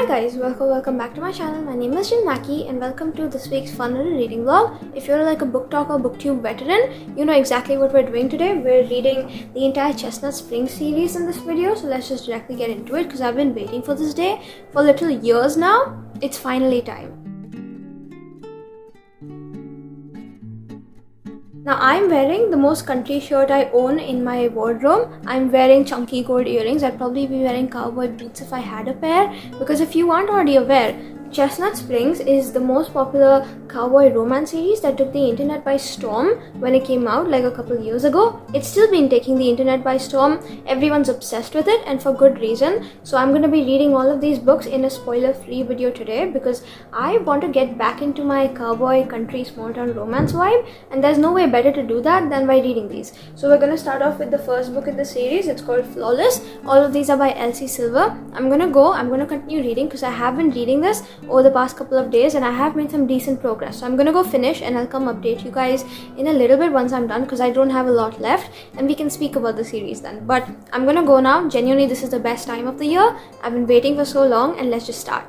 Hi guys, welcome back to my channel. My name is Mackie and welcome to this week's fun little reading vlog. If you're like a book talk or booktube veteran, you know exactly what we're doing today. We're reading the entire Chestnut Spring series in this video, so let's just directly get into it because I've been waiting for this day for little years now. It's finally time. Now I'm wearing the most country shirt I own in my wardrobe. I'm wearing chunky gold earrings. I'd probably be wearing cowboy boots if I had a pair, because if you aren't already aware, Chestnut Springs is the most popular cowboy romance series that took the internet by storm when it came out like a couple years ago. It's still been taking the internet by storm. Everyone's obsessed with it, and for good reason. So I'm going to be reading all of these books in a spoiler-free video today because I want to get back into my cowboy country small town romance vibe, and there's no way better to do that than by reading these. So we're going to start off with the first book in the series. It's called Flawless. All of these are by Elsie. I'm going to continue reading because I have been reading this over the past couple of days and I have made some decent progress. So I'm gonna go finish and I'll come update you guys in a little bit once I'm done, because I don't have a lot left and we can speak about the series then. But I'm gonna go now. Genuinely, this is the best time of the year. I've been waiting for so long, and let's just start.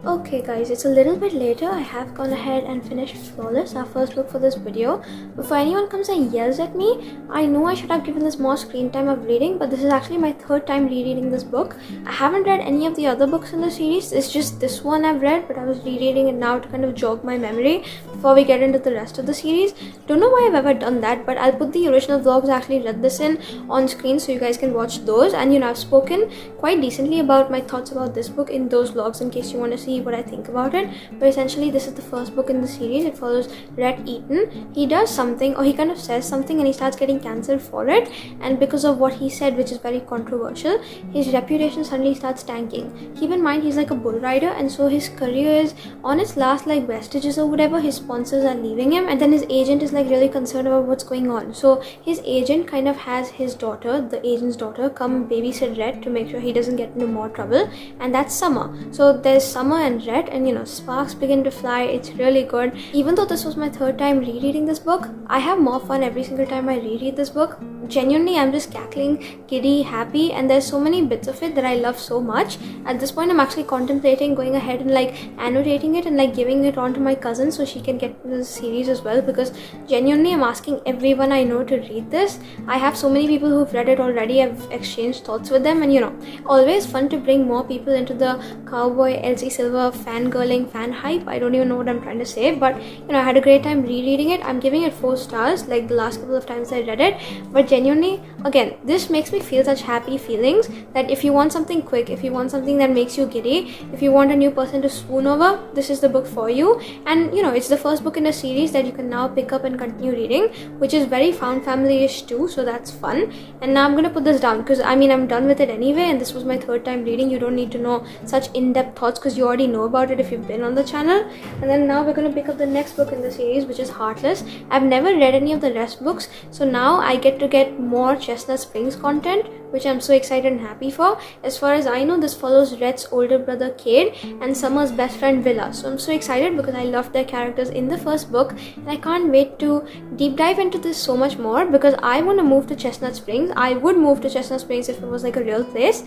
Okay guys, it's a little bit later. I have gone ahead and finished Flawless, our first book for this video. Before anyone comes and yells at me, I know I should have given this more screen time of reading, but this is actually my third time rereading this book. I haven't read any of the other books in the series. It's just this one I've read, but I was rereading it now to kind of jog my memory before we get into the rest of the series. Don't know why I've ever done that, but I'll put the original vlogs I actually read this in on screen so you guys can watch those. And I've spoken quite decently about my thoughts about this book in those vlogs in case you want to see what I think about it. But essentially, this is the first book in the series. It follows Rhett Eaton. He does something, or he kind of says something, and he starts getting cancelled for it, and because of what he said, which is very controversial, his reputation suddenly starts tanking. Keep in mind, he's like a bull rider, and so his career is on its last like vestiges or whatever. His sponsors are leaving him, and then his agent is like really concerned about what's going on. So his agent kind of has his daughter, the agent's daughter, come babysit Rhett to make sure he doesn't get into more trouble, and that's Summer. So there's Summer and Rhett, and sparks begin to fly. It's really good. Even though this was my third time rereading this book, I have more fun every single time I reread this book. Genuinely, I'm just cackling, giddy, happy, and there's so many bits of it that I love so much. At this point, I'm actually contemplating going ahead and like annotating it and like giving it on to my cousin so she can get the series as well, because genuinely I'm asking everyone I know to read this. I have so many people who've read it already. I've exchanged thoughts with them, and always fun to bring more people into the Cowboy Elsie fangirling, fan hype. I don't even know what I'm trying to say, but I had a great time rereading it. I'm giving it 4 stars like the last couple of times I read it. But genuinely, again, this makes me feel such happy feelings that if you want something quick, if you want something that makes you giddy, if you want a new person to swoon over, this is the book for you. And it's the first book in a series that you can now pick up and continue reading, which is very found family-ish too, so that's fun. And now I'm gonna put this down because I'm done with it anyway, and this was my third time reading. You don't need to know such in-depth thoughts because you already know about it if you've been on the channel. And then now we're going to pick up the next book in the series, which is Heartless. I've never read any of the rest books, so now I get to get more Chestnut Springs content, which I'm so excited and happy for. As far as I know, this follows Rhett's older brother Cade and Summer's best friend Willa, so I'm so excited because I loved their characters in the first book, and I can't wait to deep dive into this so much more because I want to move to Chestnut Springs. I would move to Chestnut Springs if it was like a real place.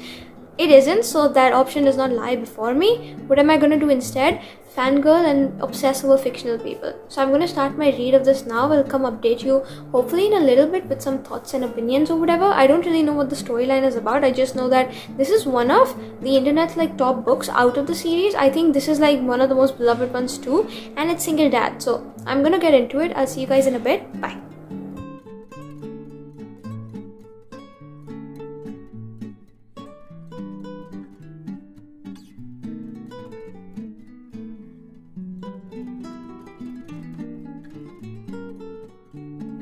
It isn't, so that option does not lie before me. What am I going to do instead? Fangirl and obsess over fictional people. So I'm going to start my read of this now. I'll come update you hopefully in a little bit with some thoughts and opinions or whatever. I don't really know what the storyline is about. I just know that this is one of the internet's like top books out of the series. I think this is like one of the most beloved ones too, and it's single dad. So I'm going to get into it. I'll see you guys in a bit. Bye.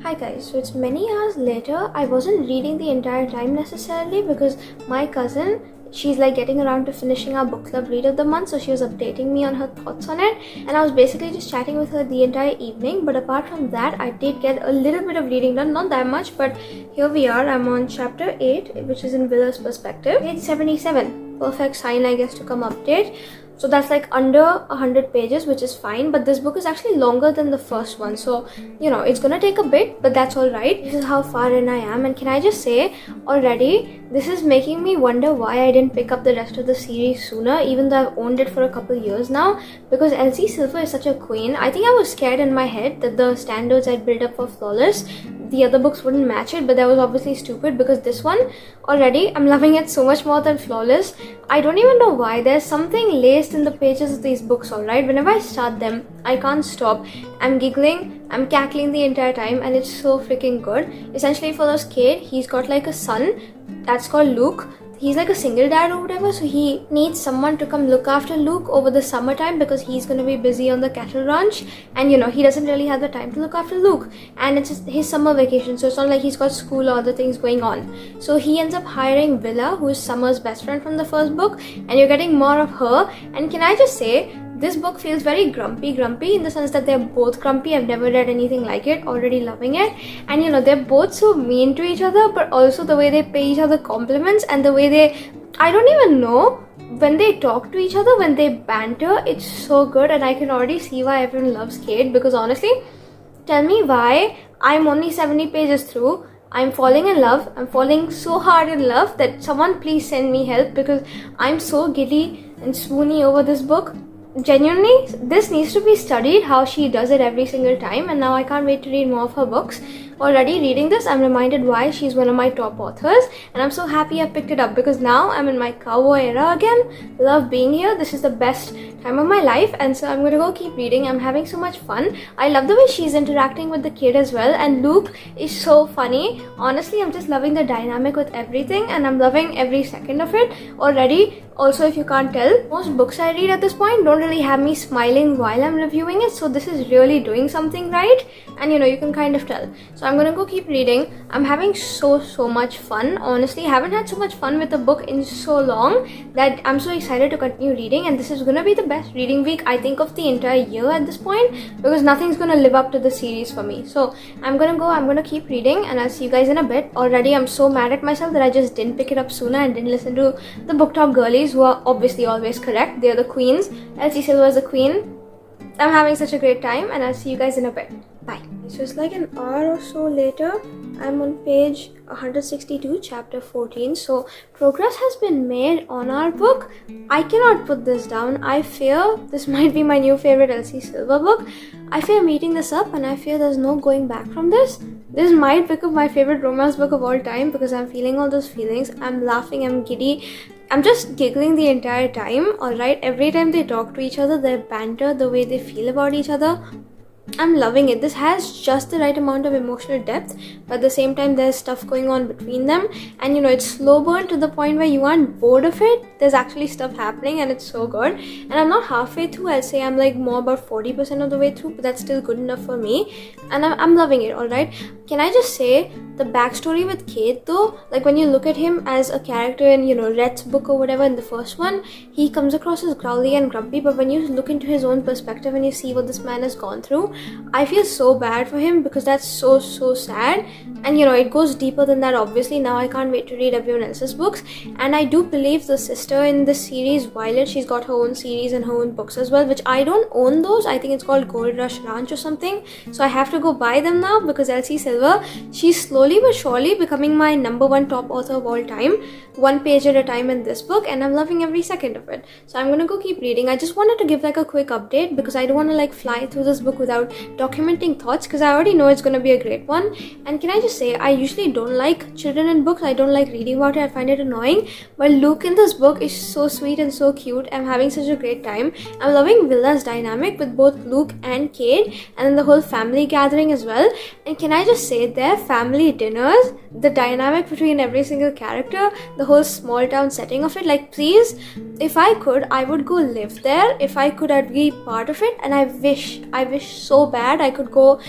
Hi guys, so it's many hours later. I wasn't reading the entire time necessarily because my cousin she's like getting around to finishing our book club read of the month, so she was updating me on her thoughts on it, and I was basically just chatting with her the entire evening. But apart from that, I did get a little bit of reading done, not that much, but here we are. I'm on chapter 8, which is in Villa's perspective. Page 77. Perfect sign, I guess, to come update. So that's like under 100 pages, which is fine, but this book is actually longer than the first one, so you know it's gonna take a bit, but that's all right. This is how far in I am, and can I just say already, this is making me wonder why I didn't pick up the rest of the series sooner, even though I've owned it for a couple years now, because Elsie Silver is such a queen. I think I was scared in my head that the standards I'd built up for Flawless, the other books wouldn't match it, but that was obviously stupid, because this one, already, I'm loving it so much more than Flawless. I don't even know why. There's something laced in the pages of these books, alright? Whenever I start them, I can't stop. I'm giggling, I'm cackling the entire time, and it's so freaking good. Essentially, for this kid, he's got like a son that's called Luke. He's like a single dad or whatever, so he needs someone to come look after Luke over the summertime because he's going to be busy on the cattle ranch, and you know, he doesn't really have the time to look after Luke, and it's his summer vacation, so it's not like he's got school or other things going on. So he ends up hiring Villa, who is Summer's best friend from the first book, and you're getting more of her. And can I just say, this book feels very grumpy in the sense that they're both grumpy. I've never read anything like it. Already loving it. And you know, they're both so mean to each other, but also the way they pay each other compliments and the way they, I don't even know, when they talk to each other, when they banter, it's so good. And I can already see why everyone loves Kate, because honestly, tell me why I'm only 70 pages through, I'm falling in love. I'm falling so hard in love that someone please send me help, because I'm so giddy and swoony over this book. Genuinely, this needs to be studied, how she does it every single time, and now I can't wait to read more of her books. Already reading this, I'm reminded why she's one of my top authors, and I'm so happy I picked it up, because now I'm in my cowboy era again. Love being here. This is the best time of my life, and so I'm gonna go keep reading. I'm having so much fun. I love the way she's interacting with the kid as well, and Luke is so funny. Honestly, I'm just loving the dynamic with everything, and I'm loving every second of it already. Also, if you can't tell, most books I read at this point don't really have me smiling while I'm reviewing it, so this is really doing something right, and you know, you can kind of tell. So I'm gonna go keep reading. I'm having so much fun. Honestly, I haven't had so much fun with a book in so long that I'm so excited to continue reading, and this is gonna be the best reading week I think of the entire year at this point, because nothing's gonna live up to the series for me. So I'm gonna keep reading, and I'll see you guys in a bit. Already I'm so mad at myself that I just didn't pick it up sooner and didn't listen to the book talk girlies, who are obviously always correct. They're the queens. Elsie Silver is the queen. I'm having such a great time, and I'll see you guys in a bit. Bye. So it's like an hour or so later. I'm on page 162, chapter 14. So progress has been made on our book. I cannot put this down. I fear this might be my new favorite Elsie Silver book. I fear meeting this up, and I fear there's no going back from this. This might become my favorite romance book of all time, because I'm feeling all those feelings. I'm laughing, I'm giddy. I'm just giggling the entire time, alright? Every time they talk to each other, their banter, the way they feel about each other, I'm loving it. This has just the right amount of emotional depth, but at the same time there's stuff going on between them, and you know, it's slow burn to the point where you aren't bored of it. There's actually stuff happening, and it's so good. And I'm not halfway through. I'll say I'm like more about 40% of the way through, but that's still good enough for me, and I'm loving it. Alright, can I just say, the backstory with Kate though, like when you look at him as a character in, you know, Rhett's book or whatever in the first one, he comes across as growly and grumpy, but when you look into his own perspective and you see what this man has gone through, I feel so bad for him, because that's so sad. And you know, it goes deeper than that obviously. Now I can't wait to read everyone else's books, and I do believe the sister in this series, Violet, she's got her own series and her own books as well, which I don't own those. I think it's called Gold Rush Ranch or something, so I have to go buy them now, because Elsie Silver, she's slowly but surely becoming my #1 top author of all time, one page at a time in this book, and I'm loving every second of it. So I'm gonna go keep reading. I just wanted to give like a quick update, because I don't want to like fly through this book without documenting thoughts, because I already know it's gonna be a great one. And can I just say, I usually don't like children in books. I don't like reading about it. I find it annoying, but Luke in this book is so sweet and so cute. I'm having such a great time. I'm loving Villa's dynamic with both Luke and Kate, and then the whole family gathering as well. And can I just say, their family dinners, the dynamic between every single character, the whole small town setting of it, like please, if I could, I would go live there. If I could, I'd be part of it, and I wish so bad I could go,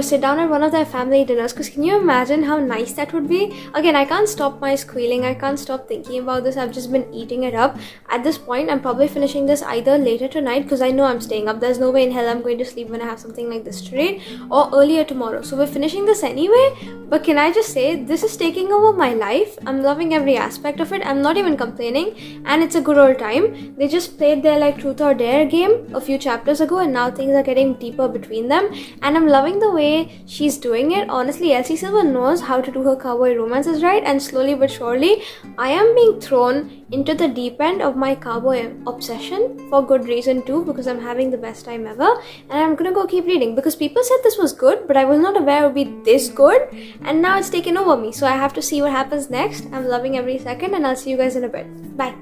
sit down at one of their family dinners, because can you imagine how nice that would be? Again, I can't stop my squealing, I can't stop thinking about this. I've just been eating it up. At this point, I'm probably finishing this either later tonight, because I know I'm staying up. There's no way in hell I'm going to sleep when I have something like this to read, or earlier tomorrow. So we're finishing this anyway, but can I just say, this is taking over my life. I'm loving every aspect of it. I'm not even complaining, and it's a good old time. They just played their like truth or dare game a few chapters ago, and now things are getting deeper between them, and I'm loving the way she's doing it. Honestly, Elsie Silver knows how to do her cowboy romances right, and slowly but surely I am being thrown into the deep end of my cowboy obsession, for good reason too, because I'm having the best time ever, and I'm gonna go keep reading, because people said this was good, but I was not aware it would be this good, and now it's taken over me, so I have to see what happens next. I'm loving every second, and I'll see you guys in a bit. Bye.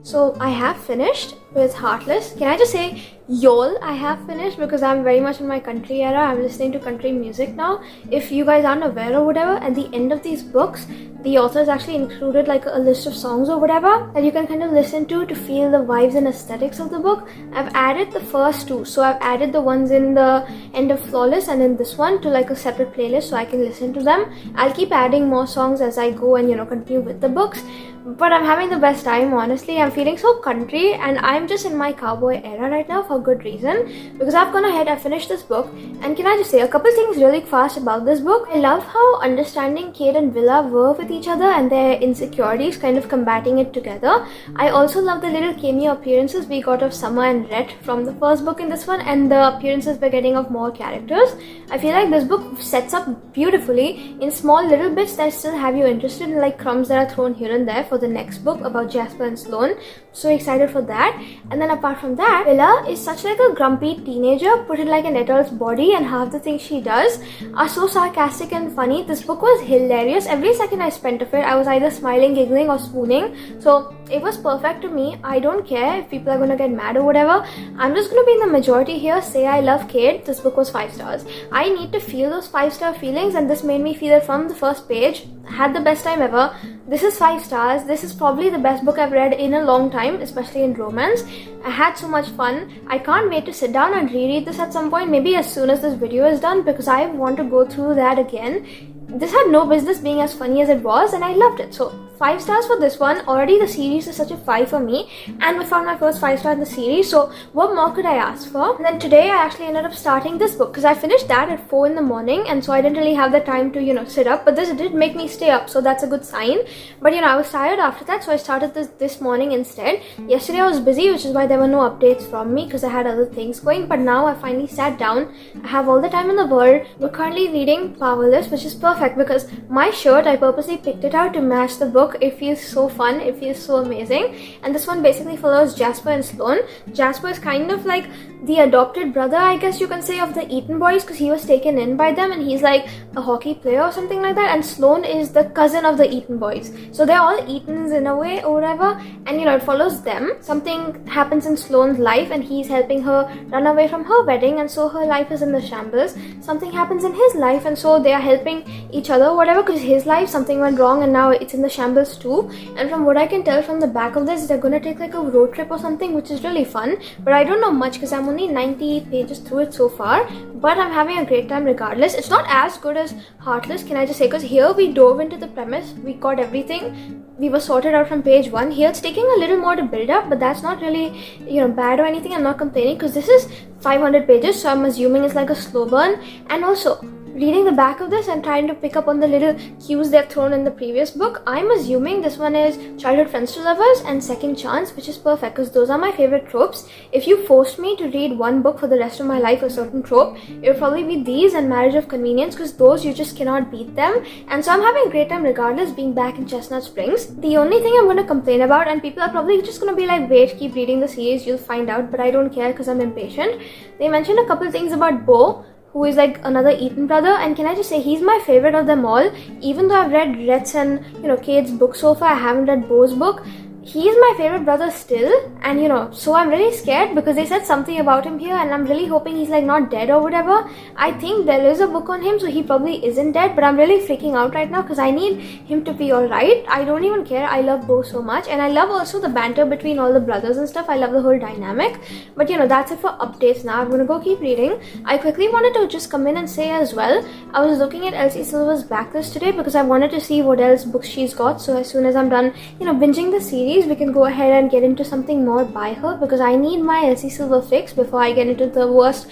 So I have finished with Heartless. Can I just say, y'all, I have finished, because I'm very much in my country era. I'm listening to country music now. If you guys aren't aware or whatever, at the end of these books, the authors actually included like a list of songs or whatever that you can kind of listen to feel the vibes and aesthetics of the book. I've added the first two. So I've added the ones in the end of Flawless and in this one to like a separate playlist so I can listen to them. I'll keep adding more songs as I go and continue with the books. But I'm having the best time, honestly. I'm feeling so country, and I'm just in my cowboy era right now for good reason, because I've gone ahead, I finished this book, and can I just say a couple things really fast about this book. I love how understanding Kate and Willa were with each other and their insecurities, kind of combating it together. I also love the little cameo appearances we got of Summer and Rhett from the first book in this one, and the appearances we're getting of more characters. I feel like this book sets up beautifully in small little bits that still have you interested, in like crumbs that are thrown here and there for the next book about Jasper and Sloane. So excited for that. And then apart from that, Willa is such like a grumpy teenager put in like an adult's body, and half the things she does are so sarcastic and funny. This book was hilarious. Every second I spent of it, I was either smiling, giggling, or swooning. So it was perfect to me. I don't care if people are gonna get mad or whatever. I'm just gonna be in the majority here, say I love Kate. This book was 5 stars. I need to feel those 5-star feelings, and this made me feel it from the first page. Had the best time ever. This is 5 stars. This is probably the best book I've read in a long time, especially in romance. I had so much fun. I can't wait to sit down and reread this at some point, maybe as soon as this video is done, because I want to go through that again. This had no business being as funny as it was, and I loved it. So 5 stars for this one. Already the series is such a 5 for me, and I found my first 5-star in the series, so what more could I ask for? And then today I actually ended up starting this book, because I finished that at 4 in the morning, and so I didn't really have the time to sit up, but this did make me stay up, so that's a good sign. But I was tired after that, so I started this morning instead. Yesterday I was busy, which is why there were no updates from me, because I had other things going, but now I finally sat down. I have all the time in the world. We're currently reading Powerless, which is perfect, because my shirt, I purposely picked it out to match the book. It feels so fun, it feels so amazing. And this one basically follows Jasper and Sloane. Jasper is kind of like the adopted brother, I guess you can say, of the Eaton boys, because he was taken in by them and he's like a hockey player or something like that, and Sloane is the cousin of the Eaton boys. So they're all Eatons in a way or whatever, and it follows them. Something happens in Sloane's life and he's helping her run away from her wedding, and so her life is in the shambles. Something happens in his life, and so they are helping each other or whatever, because his life, something went wrong and now it's in the shambles too. And from what I can tell from the back of this, they're gonna take like a road trip or something, which is really fun, but I don't know much because I'm only 90 pages through it so far, but I'm having a great time regardless. It's not as good as Heartless, can I just say, because here we dove into the premise, we got everything, we were sorted out from page 1. Here it's taking a little more to build up, but that's not really bad or anything. I'm not complaining, because this is 500 pages, so I'm assuming it's like a slow burn. And also, reading the back of this and trying to pick up on the little cues they've thrown in the previous book, I'm assuming this one is Childhood Friends to Lovers and Second Chance, which is perfect because those are my favorite tropes. If you forced me to read one book for the rest of my life, a certain trope, it would probably be these and Marriage of Convenience, because those you just cannot beat them. And so I'm having a great time regardless being back in Chestnut Springs. The only thing I'm going to complain about, and people are probably just going to be like, wait, keep reading the series, you'll find out, but I don't care because I'm impatient. They mentioned a couple things about Bo, who is like another Eaton brother, and can I just say he's my favorite of them all. Even though I've read Rhett's and Kate's book so far, I haven't read Bo's book. He is my favorite brother still, and so I'm really scared because they said something about him here, and I'm really hoping he's like not dead or whatever. I think there is a book on him, so he probably isn't dead, but I'm really freaking out right now because I need him to be alright. I don't even care. I love Bo so much, and I love also the banter between all the brothers and stuff. I love the whole dynamic. But that's it for updates now. I'm gonna go keep reading. I quickly wanted to just come in and say as well, I was looking at Elsie Silver's backlist today because I wanted to see what else books she's got, so as soon as I'm done binging the series, we can go ahead and get into something more by her, because I need my Elsie Silver fix before I get into the worst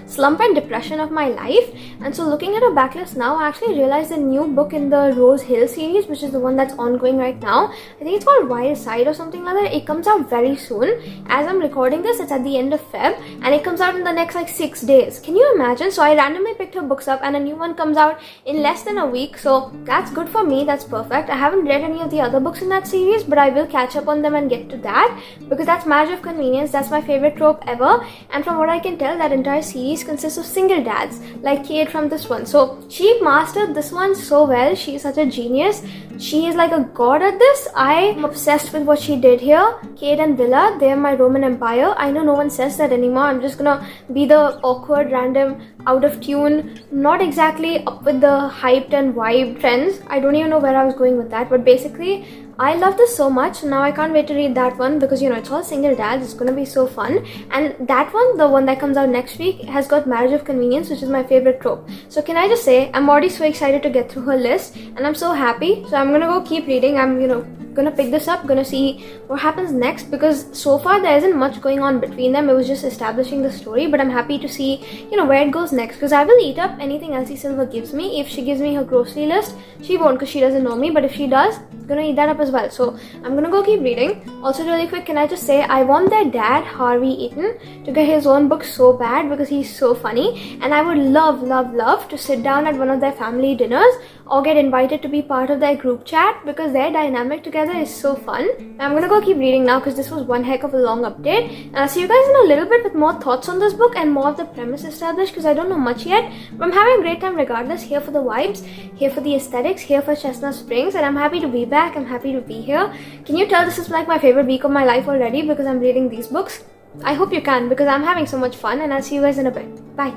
slump and depression of my life. And so looking at her backlist now, I actually realized a new book in the Rose Hill series, which is the one that's ongoing right now. I think it's called Wild Side or something like that. It comes out very soon. As I'm recording this, it's at the end of Feb, and it comes out in the next like 6 days. Can you imagine? So I randomly picked her books up and a new one comes out in less than a week, so that's good for me. That's perfect. I haven't read any of the other books in that series, but I will catch up on them and get to that, because that's Marriage of Convenience. That's my favorite trope ever, and from what I can tell, that entire series consists of single dads like Kate from this one. So she mastered this one so well. She's such a genius. She is like a god at this. I'm obsessed with what she did here. Kate and Villa, they're my Roman Empire. I know no one says that anymore. I'm just gonna be the awkward, random, out of tune, not exactly up with the hyped and vibe trends. I don't even know where I was going with that, but basically I love this so much. Now I can't wait to read that one because it's all single dads. It's gonna be so fun. And that one, the one that comes out next week, has got Marriage of Convenience, which is my favorite trope. So can I just say, I'm already so excited to get through her list, and I'm so happy. So I'm gonna go keep reading. I'm gonna pick this up, gonna see what happens next, because so far there isn't much going on between them. It was just establishing the story, but I'm happy to see where it goes next, because I will eat up anything Elsie Silver gives me. If she gives me her grocery list, she won't because she doesn't know me, but if she does, I'm gonna eat that up as well. So I'm gonna go keep reading. Also really quick, can I just say, I want their dad, Harvey Eaton, to get his own book so bad because he's so funny, and I would love to sit down at one of their family dinners or get invited to be part of their group chat, because their dynamic together is so fun. I'm gonna go keep reading now because this was one heck of a long update, and I'll see you guys in a little bit with more thoughts on this book and more of the premise established, because I don't know much yet, but I'm having a great time regardless. Here for the vibes, here for the aesthetics, here for Chestnut Springs, and I'm happy to be back. I'm happy to be here. Can you tell this is like my favorite week of my life already because I'm reading these books? I hope you can, because I'm having so much fun, and I'll see you guys in a bit. Bye.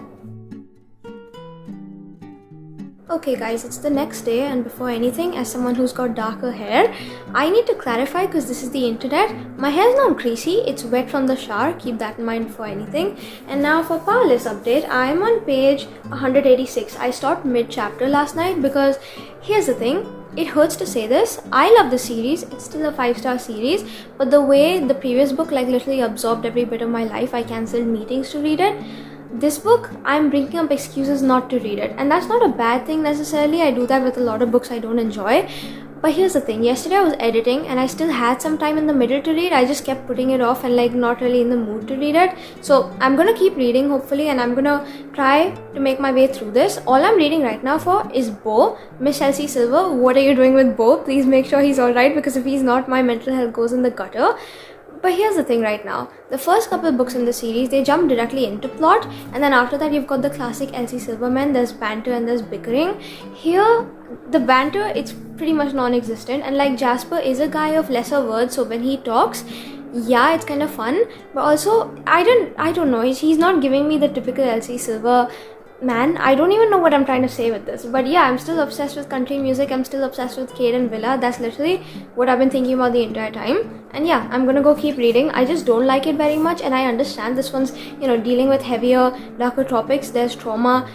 Okay guys, it's the next day, and before anything, as someone who's got darker hair, I need to clarify, because this is the internet, my hair is not greasy, it's wet from the shower. Keep that in mind before anything. And now for Powerless update, I'm on page 186. I stopped mid-chapter last night because here's the thing, it hurts to say this, I love the series, it's still a 5-star series, but the way the previous book literally absorbed every bit of my life, I cancelled meetings to read it. This book, I'm bringing up excuses not to read it, and that's not a bad thing necessarily. I do that with a lot of books I don't enjoy. But here's the thing, yesterday I was editing and I still had some time in the middle to read. I just kept putting it off and not really in the mood to read it. So I'm gonna keep reading hopefully, and I'm gonna try to make my way through this. All I'm reading right now for is Bo, Miss Elsie Silver. What are you doing with Bo? Please make sure he's alright, because if he's not, my mental health goes in the gutter. But here's the thing right now, the first couple of books in the series, they jump directly into plot, and then after that you've got the classic Elsie Silverman, there's banter and there's bickering. Here, the banter, it's pretty much non-existent, and Jasper is a guy of lesser words, so when he talks, yeah, it's kind of fun, but also, I don't know, he's not giving me the typical Elsie Silver man. I don't even know what I'm trying to say with this, but yeah, I'm still obsessed with country music. I'm still obsessed with Kate and Villa. That's literally what I've been thinking about the entire time. And yeah, I'm gonna go keep reading. I just don't like it very much, and I understand this one's dealing with heavier, darker topics. There's trauma,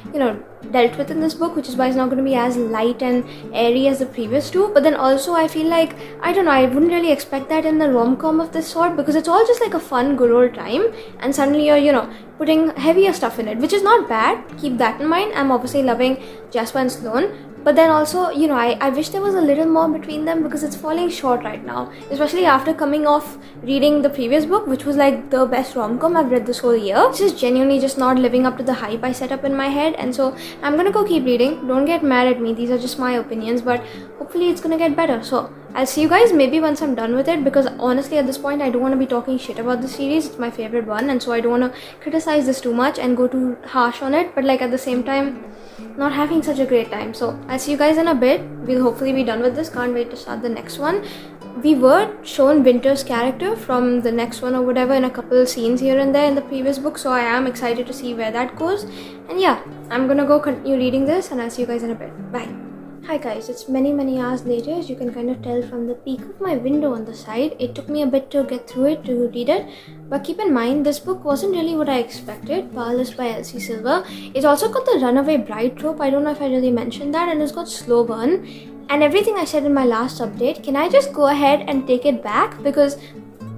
dealt with in this book, which is why it's not going to be as light and airy as the previous two. But then also I feel like, I don't know, I wouldn't really expect that in the rom-com of this sort, because it's all just like a fun good old time, and suddenly you're, you know, putting heavier stuff in it, which is not bad. Keep that in mind. I'm obviously loving Jasper and Sloane, but then also, you know, I wish there was a little more between them, because it's falling short right now, especially after coming off reading the previous book, which was like the best rom-com I've read this whole year. This is genuinely just not living up to the hype I set up in my head, and so I'm gonna go keep reading. Don't get mad at me, these are just my opinions, but hopefully it's gonna get better. So I'll see you guys maybe once I'm done with it, because honestly at this point I don't want to be talking shit about the series. It's my favorite one, and so I don't want to criticize this too much and go too harsh on it, but like at the same time not having such a great time. So I'll see you guys in a bit. We'll hopefully be done with this. Can't wait to start the next one. We were shown Winter's character from the next one or whatever in a couple of scenes here and there in the previous book, so I am excited to see where that goes. And yeah, I'm gonna go continue reading this, and I'll see you guys in a bit. Bye. Hi guys, it's many hours later, as you can kind of tell from the peak of my window on the side. It took me a bit to get through it, to read it, but keep in mind this book wasn't really what I expected. Powerless by Elsie Silver. It's also got the runaway bride trope. I don't know if I really mentioned that, and it's got slow burn and everything I said in my last update. Can I just go ahead and take it back, because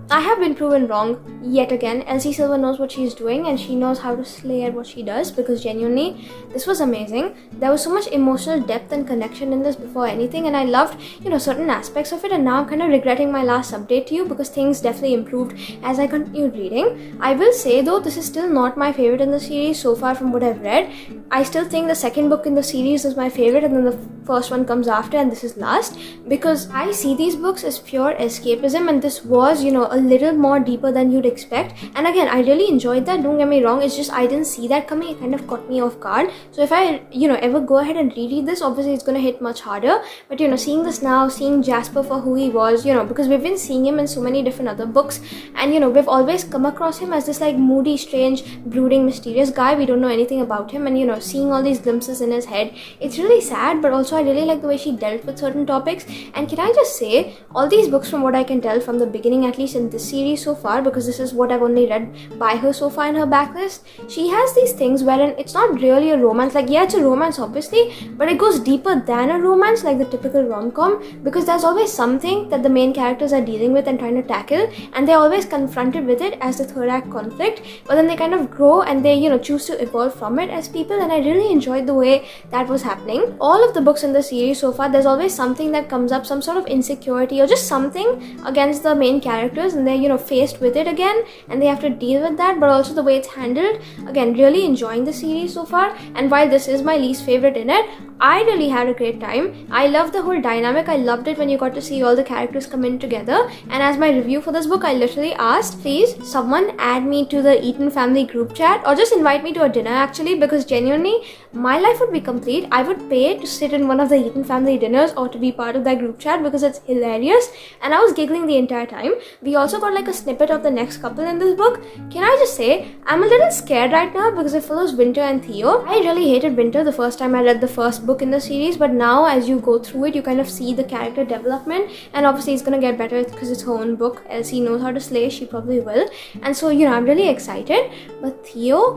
I have been proven wrong yet again. Elsie Silver knows what she's doing, and she knows how to slay at what she does, because genuinely this was amazing. There was so much emotional depth and connection in this before anything, and I loved, you know, certain aspects of it, and now I'm kind of regretting my last update to you, because things definitely improved as I continued reading. I will say though, this is still not my favorite in the series so far from what I've read. I still think the second book in the series is my favorite, and then the first one comes after, and this is last, because I see these books as pure escapism, and this was, you know, a little more deeper than you'd expect. And again, I really enjoyed that, don't get me wrong. It's just I didn't see that coming. It kind of caught me off guard. So if I, you know, ever go ahead and reread this, obviously it's going to hit much harder. But you know, seeing this now, seeing Jasper for who he was, you know, because we've been seeing him in so many different other books, and you know, we've always come across him as this like moody, strange, brooding, mysterious guy. We don't know anything about him, and you know, seeing all these glimpses in his head, it's really sad. But also I really like the way she dealt with certain topics. And can I just say, all these books, from what I can tell from the beginning, at least in this series so far, because this is what I've only read by her so far in her backlist, she has these things wherein it's not really a romance. Like, yeah, it's a romance obviously, but it goes deeper than a romance like the typical rom-com, because there's always something that the main characters are dealing with and trying to tackle, and they're always confronted with it as the third act conflict, but then they kind of grow and they, you know, choose to evolve from it as people. And I really enjoyed the way that was happening. All of the books in the series so far, there's always something that comes up, some sort of insecurity or just something against the main characters, and they're, you know, faced with it again, and they have to deal with that. But also the way it's handled, again, really enjoying the series so far. And while this is my least favorite in it, I really had a great time. I loved the whole dynamic. I loved it when you got to see all the characters come in together. And as my review for this book, I literally asked, please someone add me to the Eaton family group chat, or just invite me to a dinner actually, because genuinely my life would be complete. I would pay to sit in one of the Eaton family dinners or to be part of that group chat, because it's hilarious, and I was giggling the entire time. We also got like a snippet of the next couple in this book. Can I just say, I'm a little scared right now because it follows Winter and Theo. I really hated Winter the first time I read the first book in the series, but now as you go through it, you kind of see the character development, and obviously it's gonna get better because it's her own book. Elsie knows how to slay, she probably will, and so, you know, I'm really excited. But Theo,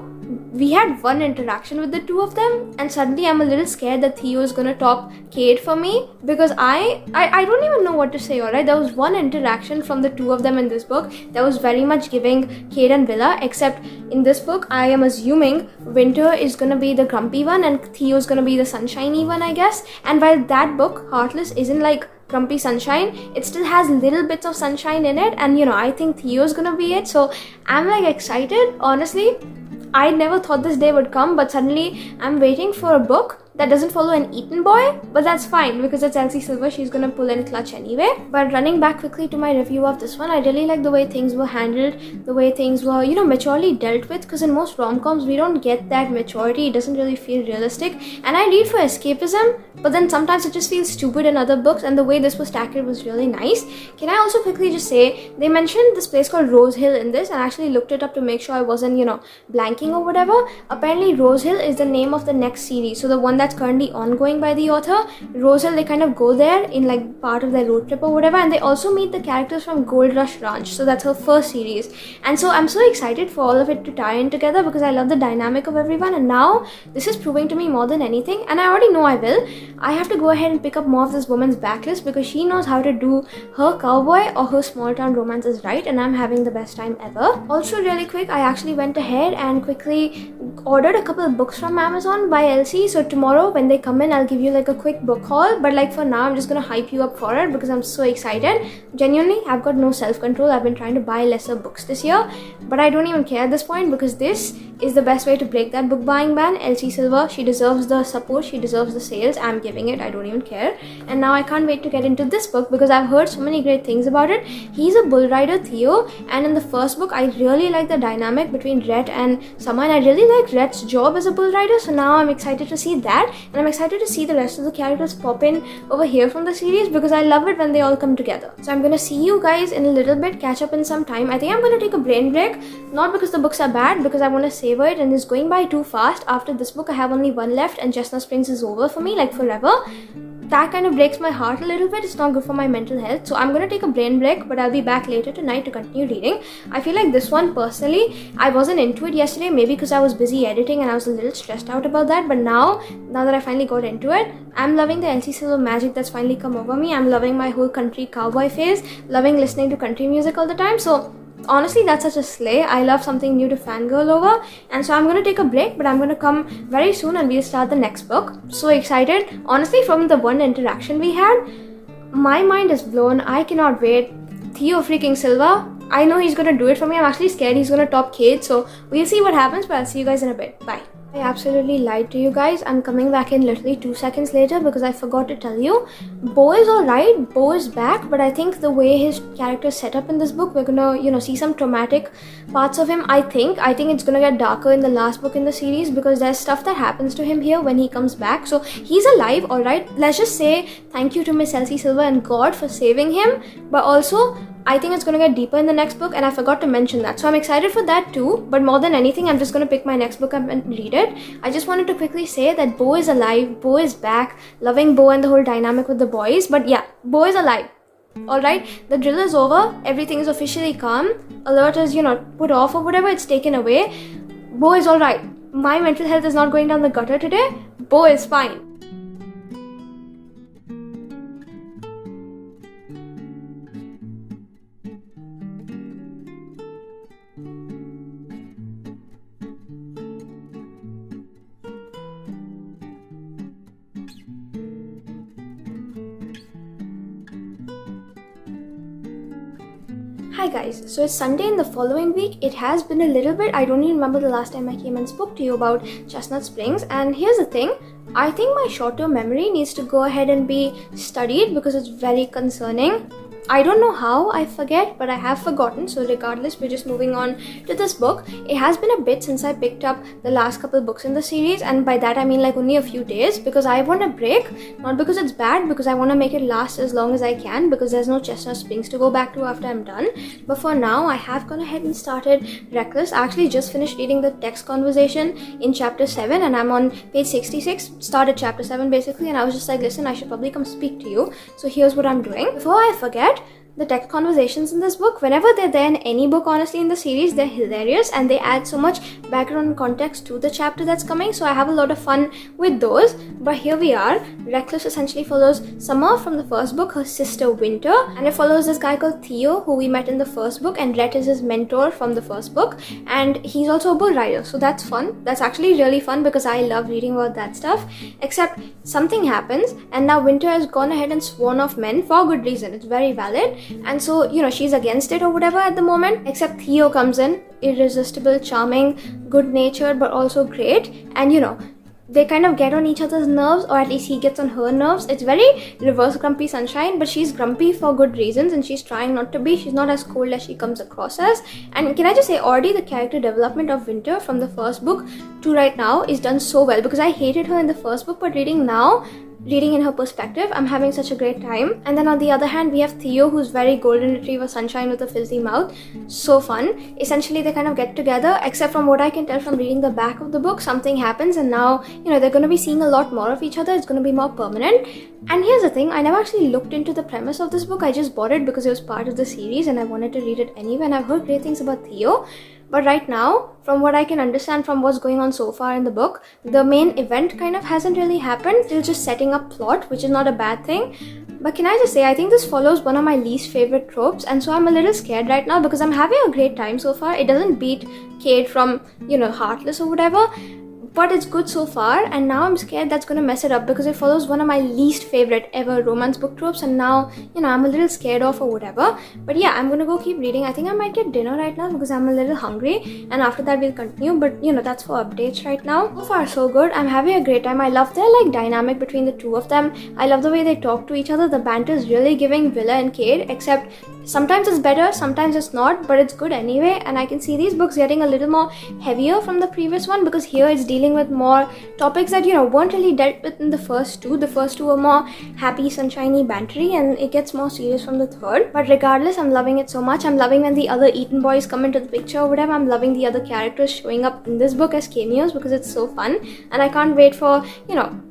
we had one interaction with the two of them, and suddenly I'm a little scared that Theo is gonna top Kate for me, because I don't even know what to say. Alright, there was one interaction from the two of them in this book that was very much giving Kate and Willa, except in this book I am assuming Winter is gonna be the grumpy one and Theo is gonna be the sunshiny one, I guess. And while that book, Heartless, isn't like grumpy sunshine, it still has little bits of sunshine in it, and you know, I think Theo's gonna be it. So I'm like excited, honestly. I never thought this day would come, but suddenly I'm waiting for a book that doesn't follow an Eaton boy, but that's fine because it's Elsie Silver, she's gonna pull in clutch anyway. But running back quickly to my review of this one, I really like the way things were handled, the way things were, you know, maturely dealt with, because in most rom-coms we don't get that maturity. It doesn't really feel realistic, and I read for escapism, but then sometimes it just feels stupid in other books, and the way this was tackled was really nice. Can I also quickly just say, they mentioned this place called Rose Hill in this, and I actually looked it up to make sure I wasn't, you know, blanking or whatever. Apparently Rose Hill is the name of the next series, so the one that that's currently ongoing by the author. Rosal, they kind of go there in like part of their road trip or whatever, and they also meet the characters from Gold Rush Ranch. So that's her first series, and so I'm so excited for all of it to tie in together because I love the dynamic of everyone. And now this is proving to me more than anything, and I already know I will. I have to go ahead and pick up more of this woman's backlist because she knows how to do her cowboy or her small town romances right, and I'm having the best time ever. Also, really quick, I actually went ahead and quickly ordered a couple of books from Amazon by Elsie. So tomorrow when they come in, I'll give you like a quick book haul, but like for now I'm just gonna hype you up for it because I'm so excited. Genuinely, I've got no self-control. I've been trying to buy lesser books this year, but I don't even care at this point because this is the best way to break that book buying ban. Elsie Silver, she deserves the support, she deserves the sales. I'm giving it, I don't even care. And now I can't wait to get into this book because I've heard so many great things about it. He's a bull rider, Theo, and in the first book I really like the dynamic between Rhett and Summer, and I really like Rhett's job as a bull rider, so now I'm excited to see that, and I'm excited to see the rest of the characters pop in over here from the series because I love it when they all come together. So I'm gonna see you guys in a little bit, catch up in some time. I think I'm gonna take a brain break, not because the books are bad, because I want to savor it, and it's going by too fast. After this book I have only one left and Chestnut Springs is over for me, like forever. That kind of breaks my heart a little bit. It's not good for my mental health, so I'm gonna take a brain break, but I'll be back later tonight to continue reading. I feel like this one personally, I wasn't into it yesterday, maybe because I was busy editing and I was a little stressed out about that, but now that I finally got into it, I'm loving the Elsie Silver magic that's finally come over me. I'm loving my whole country cowboy phase, loving listening to country music all the time. So honestly, that's such a slay. I love something new to fangirl over, and so I'm going to take a break, but I'm going to come very soon and we'll start the next book. So excited. Honestly, from the one interaction we had, my mind is blown. I cannot wait. Theo freaking Silva, I know he's going to do it for me. I'm actually scared he's going to top Kate, so we'll see what happens, but I'll see you guys in a bit. Bye. I absolutely lied to you guys. I'm coming back in literally 2 seconds later because I forgot to tell you. Bo is alright, Bo is back, but I think the way his character is set up in this book, we're gonna, see some traumatic parts of him. I think it's gonna get darker in the last book in the series because there's stuff that happens to him here when he comes back. So he's alive, alright. Let's just say thank you to Miss Elsie Silver and God for saving him, but also I think it's going to get deeper in the next book, and I forgot to mention that. So I'm excited for that too, but more than anything, I'm just going to pick my next book up and read it. I just wanted to quickly say that Bo is alive, Bo is back, loving Bo and the whole dynamic with the boys. But yeah, Bo is alive. Alright, the drill is over, everything is officially calm, alert is, put off or whatever, it's taken away. Bo is alright. My mental health is not going down the gutter today. Bo is fine. Hi guys, so it's Sunday in the following week. It has been a little bit, I don't even remember the last time I came and spoke to you about Chestnut Springs, and here's the thing, I think my short-term memory needs to go ahead and be studied because it's very concerning. I don't know how I forget, but I have forgotten, so regardless, we're just moving on to this book. It has been a bit since I picked up the last couple books in the series, and by that I mean like only a few days, because I want a break, not because it's bad, because I want to make it last as long as I can, because there's no Chestnut Springs to go back to after I'm done. But for now, I have gone ahead and started Reckless. I actually just finished reading the text conversation in chapter 7, and I'm on page 66, started chapter 7 basically, and I was just like, listen, I should probably come speak to you, so here's what I'm doing. Before I forget, the text conversations in this book, whenever they're there in any book honestly in the series, they're hilarious and they add so much background and context to the chapter that's coming, so I have a lot of fun with those. But here we are. Reckless essentially follows Summer from the first book, her sister Winter, and it follows this guy called Theo who we met in the first book, and Rhett is his mentor from the first book, and he's also a bull rider, so that's fun. That's actually really fun because I love reading about that stuff, except something happens and now Winter has gone ahead and sworn off men for good reason. It's very valid. And so, she's against it or whatever at the moment, except Theo comes in, irresistible, charming, good-natured, but also great. And, they kind of get on each other's nerves, or at least he gets on her nerves. It's very reverse grumpy sunshine, but she's grumpy for good reasons and she's trying not to be. She's not as cold as she comes across as. And can I just say, already the character development of Winter from the first book to right now is done so well, because I hated her in the first book, but reading now, reading in her perspective. I'm having such a great time. And then on the other hand, we have Theo, who's very golden retriever sunshine with a filthy mouth. So fun. Essentially, they kind of get together, except from what I can tell from reading the back of the book, something happens and now, they're going to be seeing a lot more of each other. It's going to be more permanent. And here's the thing, I never actually looked into the premise of this book. I just bought it because it was part of the series and I wanted to read it anyway, and I've heard great things about Theo. But right now, from what I can understand from what's going on so far in the book, the main event kind of hasn't really happened. They're just setting up plot, which is not a bad thing. But can I just say, I think this follows one of my least favorite tropes, and so I'm a little scared right now because I'm having a great time so far. It doesn't beat Kate from, Heartless or whatever, but it's good so far, and now I'm scared that's gonna mess it up because it follows one of my least favorite ever romance book tropes, and now, I'm a little scared of or whatever. But yeah, I'm gonna go keep reading. I think I might get dinner right now because I'm a little hungry, and after that we'll continue, but that's for updates right now. So far so good. I'm having a great time. I love their dynamic between the two of them. I love the way they talk to each other. The banter is really giving Willa and Kate, except sometimes it's better, sometimes it's not, but it's good anyway. And I can see these books getting a little more heavier from the previous one because here it's dealing with more topics that weren't really dealt with in the first two. The first two were more happy, sunshiny, bantery, and it gets more serious from the third. But regardless, I'm loving it so much. I'm loving when the other Eton boys come into the picture or whatever. I'm loving the other characters showing up in this book as cameos because it's so fun, and I can't wait for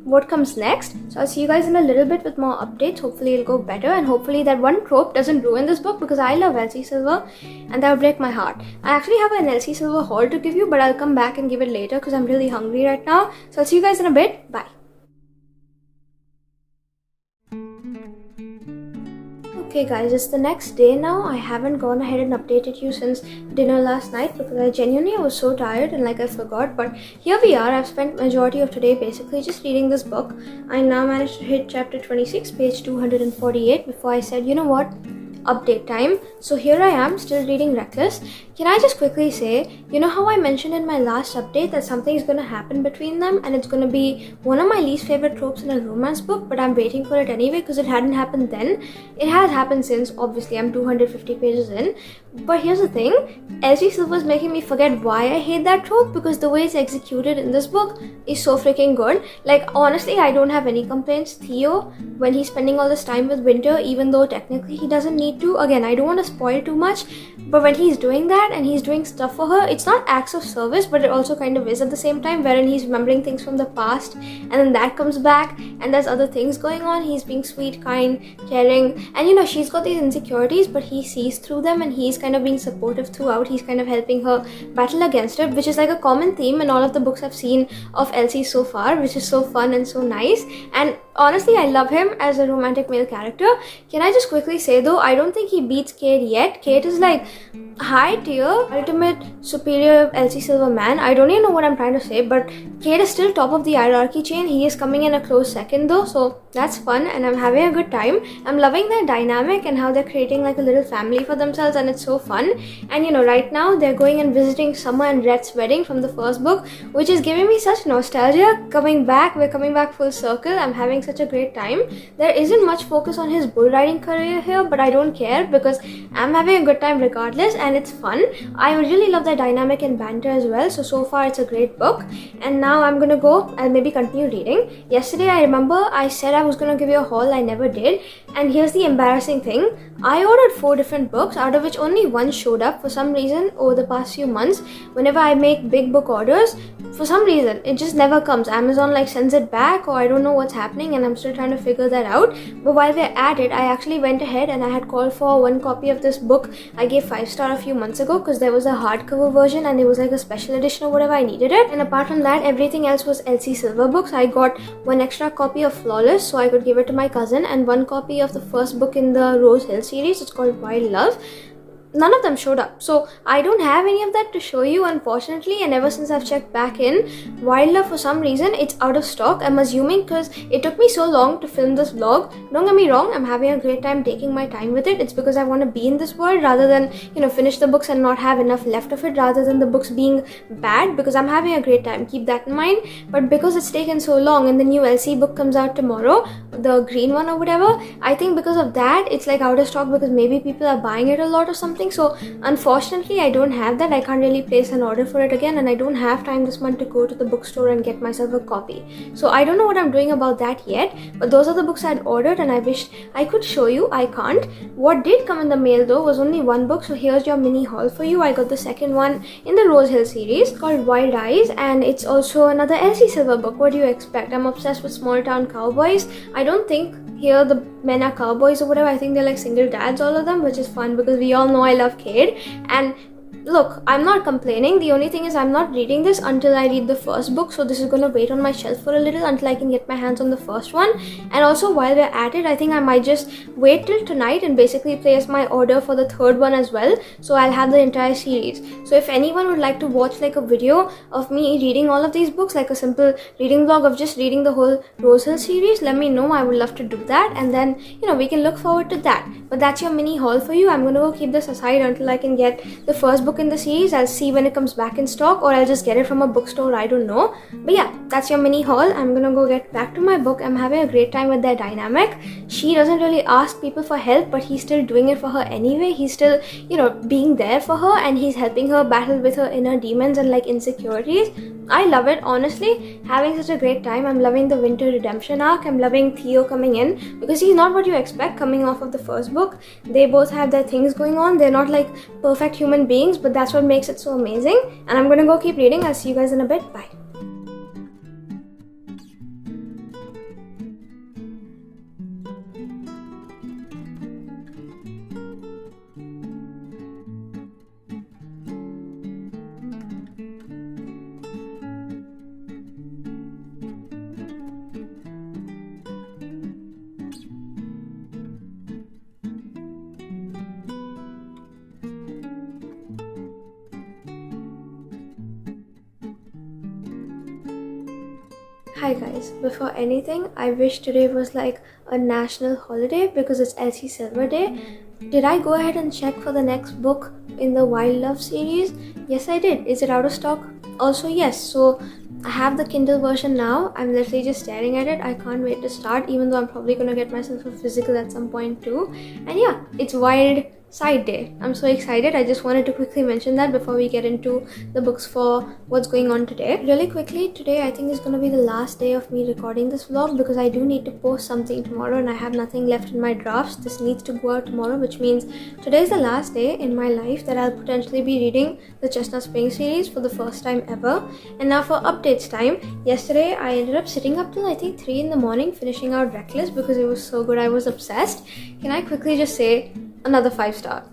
what comes next. So I'll see you guys in a little bit with more updates. Hopefully it'll go better, and hopefully that one trope doesn't ruin this book because I love Elsie Silver and that would break my heart. I actually have an Elsie Silver haul to give you, but I'll come back and give it later because I'm really hungry right now. So I'll see you guys in a bit. Bye. Okay guys, it's the next day now. I haven't gone ahead and updated you since dinner last night because I genuinely was so tired and I forgot, but here we are. I've spent majority of today basically just reading this book. I now managed to hit chapter 26, page 248 before I said, you know what, update time. So here I am still reading Reckless. Can I just quickly say, how I mentioned in my last update that something is going to happen between them and it's going to be one of my least favorite tropes in a romance book, but I'm waiting for it anyway because it hadn't happened then. It has happened since, obviously I'm 250 pages in. But here's the thing, Elsie Silver's making me forget why I hate that trope because the way it's executed in this book is so freaking good. Honestly, I don't have any complaints. Theo, when he's spending all this time with Winter, even though technically he doesn't need to, again, I don't want to spoil too much, but when he's doing that and he's doing stuff for her, it's not acts of service, but it also kind of is at the same time, wherein he's remembering things from the past and then that comes back and there's other things going on. He's being sweet, kind, caring, and she's got these insecurities, but he sees through them and he's kind of being supportive throughout. He's kind of helping her battle against it, which is a common theme in all of the books I've seen of Elsie so far, which is so fun and so nice. And honestly, I love him as a romantic male character. Can I just quickly say though, I don't think he beats Kate yet. Kate is high tier, ultimate superior Elsie Silver man. I don't even know what I'm trying to say, but Kate is still top of the hierarchy chain. He is coming in a close second though, so that's fun and I'm having a good time. I'm loving their dynamic and how they're creating a little family for themselves, and it's so fun. And right now they're going and visiting Summer and Rhett's wedding from the first book, which is giving me such nostalgia. We're coming back full circle. I'm having such a great time. There isn't much focus on his bull riding career here, but I don't care because I'm having a good time regardless, and it's fun. I really love their dynamic and banter as well. So far it's a great book, and now I'm gonna go and maybe continue reading. Yesterday I remember I said I was gonna give you a haul. I never did, and here's the embarrassing thing. I ordered 4 different books, out of which only one showed up for some reason over the past few months. Whenever I make big book orders, for some reason it just never comes. Amazon sends it back, or I don't know what's happening, and I'm still trying to figure that out. But while we're at it, I actually went ahead and I had called for 1 copy of this book I gave 5-star a few months ago because there was a hardcover version and it was a special edition or whatever. I needed it, and apart from that, everything else was Elsie Silver books. I got 1 extra copy of Flawless so I could give it to my cousin, and 1 copy of the first book in the Rose Hill series. It's called Wild Love. None of them showed up, so I don't have any of that to show you, unfortunately. And ever since I've checked back in, Wild Love, for some reason it's out of stock. I'm assuming because it took me so long to film this vlog. Don't get me wrong, I'm having a great time taking my time with it. It's because I want to be in this world rather than finish the books and not have enough left of it, rather than the books being bad, because I'm having a great time. Keep that in mind. But because it's taken so long and the new Elsie book comes out tomorrow, the green one or whatever, I think because of that it's out of stock because maybe people are buying it a lot or something. something. So unfortunately I don't have that. I can't really place an order for it again, and I don't have time this month to go to the bookstore and get myself a copy. So I don't know what I'm doing about that yet, but those are the books I'd ordered and I wish I could show you. I can't. What did come in the mail though was only one book, so here's your mini haul for you. I got the second one in the Rose Hill series called Wild Eyes, and it's also another Elsie Silver book. What do you expect? I'm obsessed with small town cowboys. I don't think here the men are cowboys or whatever. I think they're like single dads, all of them, which is fun because we all know I love Cade. And look, I'm not complaining. The only thing is I'm not reading this until I read the first book, so this is gonna wait on my shelf for a little until I can get my hands on the first one. And also while we're at it, I think I might just wait till tonight and basically place my order for the third one as well, so I'll have the entire series. So if anyone would like to watch like a video of me reading all of these books, like a simple reading vlog of just reading the whole Rose Hill series, let me know. I would love to do that, and then we can look forward to that. But that's your mini haul for you. I'm gonna go keep this aside until I can get the first book in the series. I'll see when it comes back in stock, or I'll just get it from a bookstore, I don't know. But yeah, that's your mini haul. I'm gonna go get back to my book. I'm having a great time with their dynamic. She doesn't really ask people for help, but he's still doing it for her anyway. He's still being there for her, and he's helping her battle with her inner demons and like insecurities. I love it, honestly. Having such a great time. I'm loving the winter redemption arc. I'm loving Theo coming in because he's not what you expect coming off of the first book. They both have their things going on. They're not like perfect human beings, but that's what makes it so amazing. And I'm gonna go keep reading. I'll see you guys in a bit. Bye. Hi guys, before anything, I wish today was like a national holiday because it's Elsie Silver Day. Did I go ahead and check for the next book in the Wild Love series? Yes, I did. Is it out of stock? Also, yes. So I have the Kindle version now. I'm literally just staring at it. I can't wait to start, even though I'm probably gonna get myself a physical at some point too. And yeah, it's Wild Side Day. I'm so excited. I just wanted to quickly mention that before we get into the books for what's going on today. Really quickly, today I think is going to be the last day of me recording this vlog because I do need to post something tomorrow and I have nothing left in my drafts. This needs to go out tomorrow, which means today is the last day in my life that I'll potentially be reading the Chestnut Spring series for the first time ever. And now for updates time. Yesterday I ended up sitting up till I think 3 in the morning finishing out Reckless because it was so good. I was obsessed. Can I quickly just say another 5-star?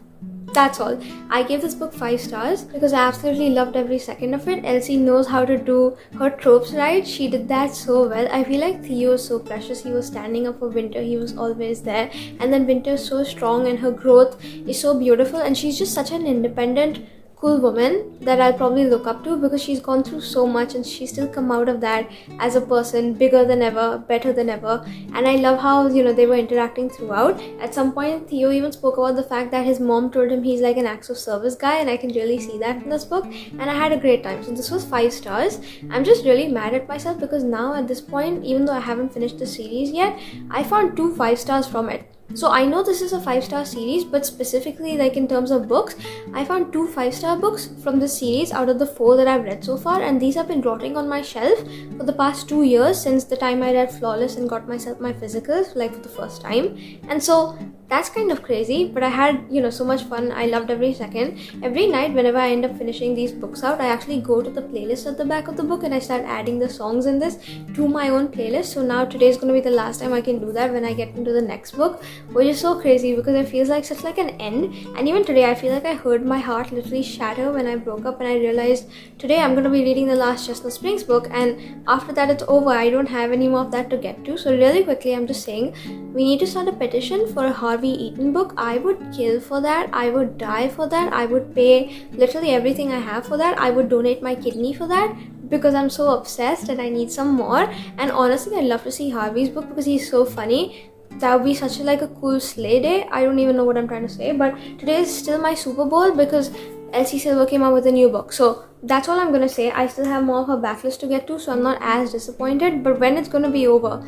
That's all. I gave this book 5 stars because I absolutely loved every second of it. Elsie knows how to do her tropes right. She did that so well. I feel like Theo is so precious. He was standing up for Winter. He was always there. And then Winter is so strong and her growth is so beautiful. And she's just such an independent, cool woman that I'll probably look up to because she's gone through so much and she's still come out of that as a person bigger than ever, better than ever. And I love how they were interacting throughout. At some point Theo even spoke about the fact that his mom told him he's like an acts of service guy, and I can really see that in this book, and I had a great time. So this was 5 stars. I'm just really mad at myself because now at this point, even though I haven't finished the series yet, I found 2 5-stars from it. So I know this is a 5-star series, but specifically like in terms of books, I found 2 5-star books from this series out of the 4 that I've read so far, and these have been rotting on my shelf for the past 2 years since the time I read Flawless and got myself my physicals like for the first time. And so that's kind of crazy, but I had so much fun. I loved every second. Every night whenever I end up finishing these books out, I actually go to the playlist at the back of the book and I start adding the songs in this to my own playlist. So now today is going to be the last time I can do that when I get into the next book, which is so crazy because it feels like such like an end. And even today I feel like I heard my heart literally shatter when I broke up and I realized today I'm going to be reading the last Chestnut Springs book, and after that it's over. I don't have any more of that to get to. So really quickly, I'm just saying we need to start a petition for a Harvey Eaton book. I would kill for that. I would die for that. I would pay literally everything I have for that. I would donate my kidney for that because I'm so obsessed and I need some more. And honestly, I'd love to see Harvey's book because he's so funny. That would be such a cool sleigh day. I don't even know what I'm trying to say, but today is still my Super Bowl because Elsie Silver came out with a new book. So that's all I'm gonna say. I still have more of her backlist to get to, so I'm not as disappointed. But when it's gonna be over?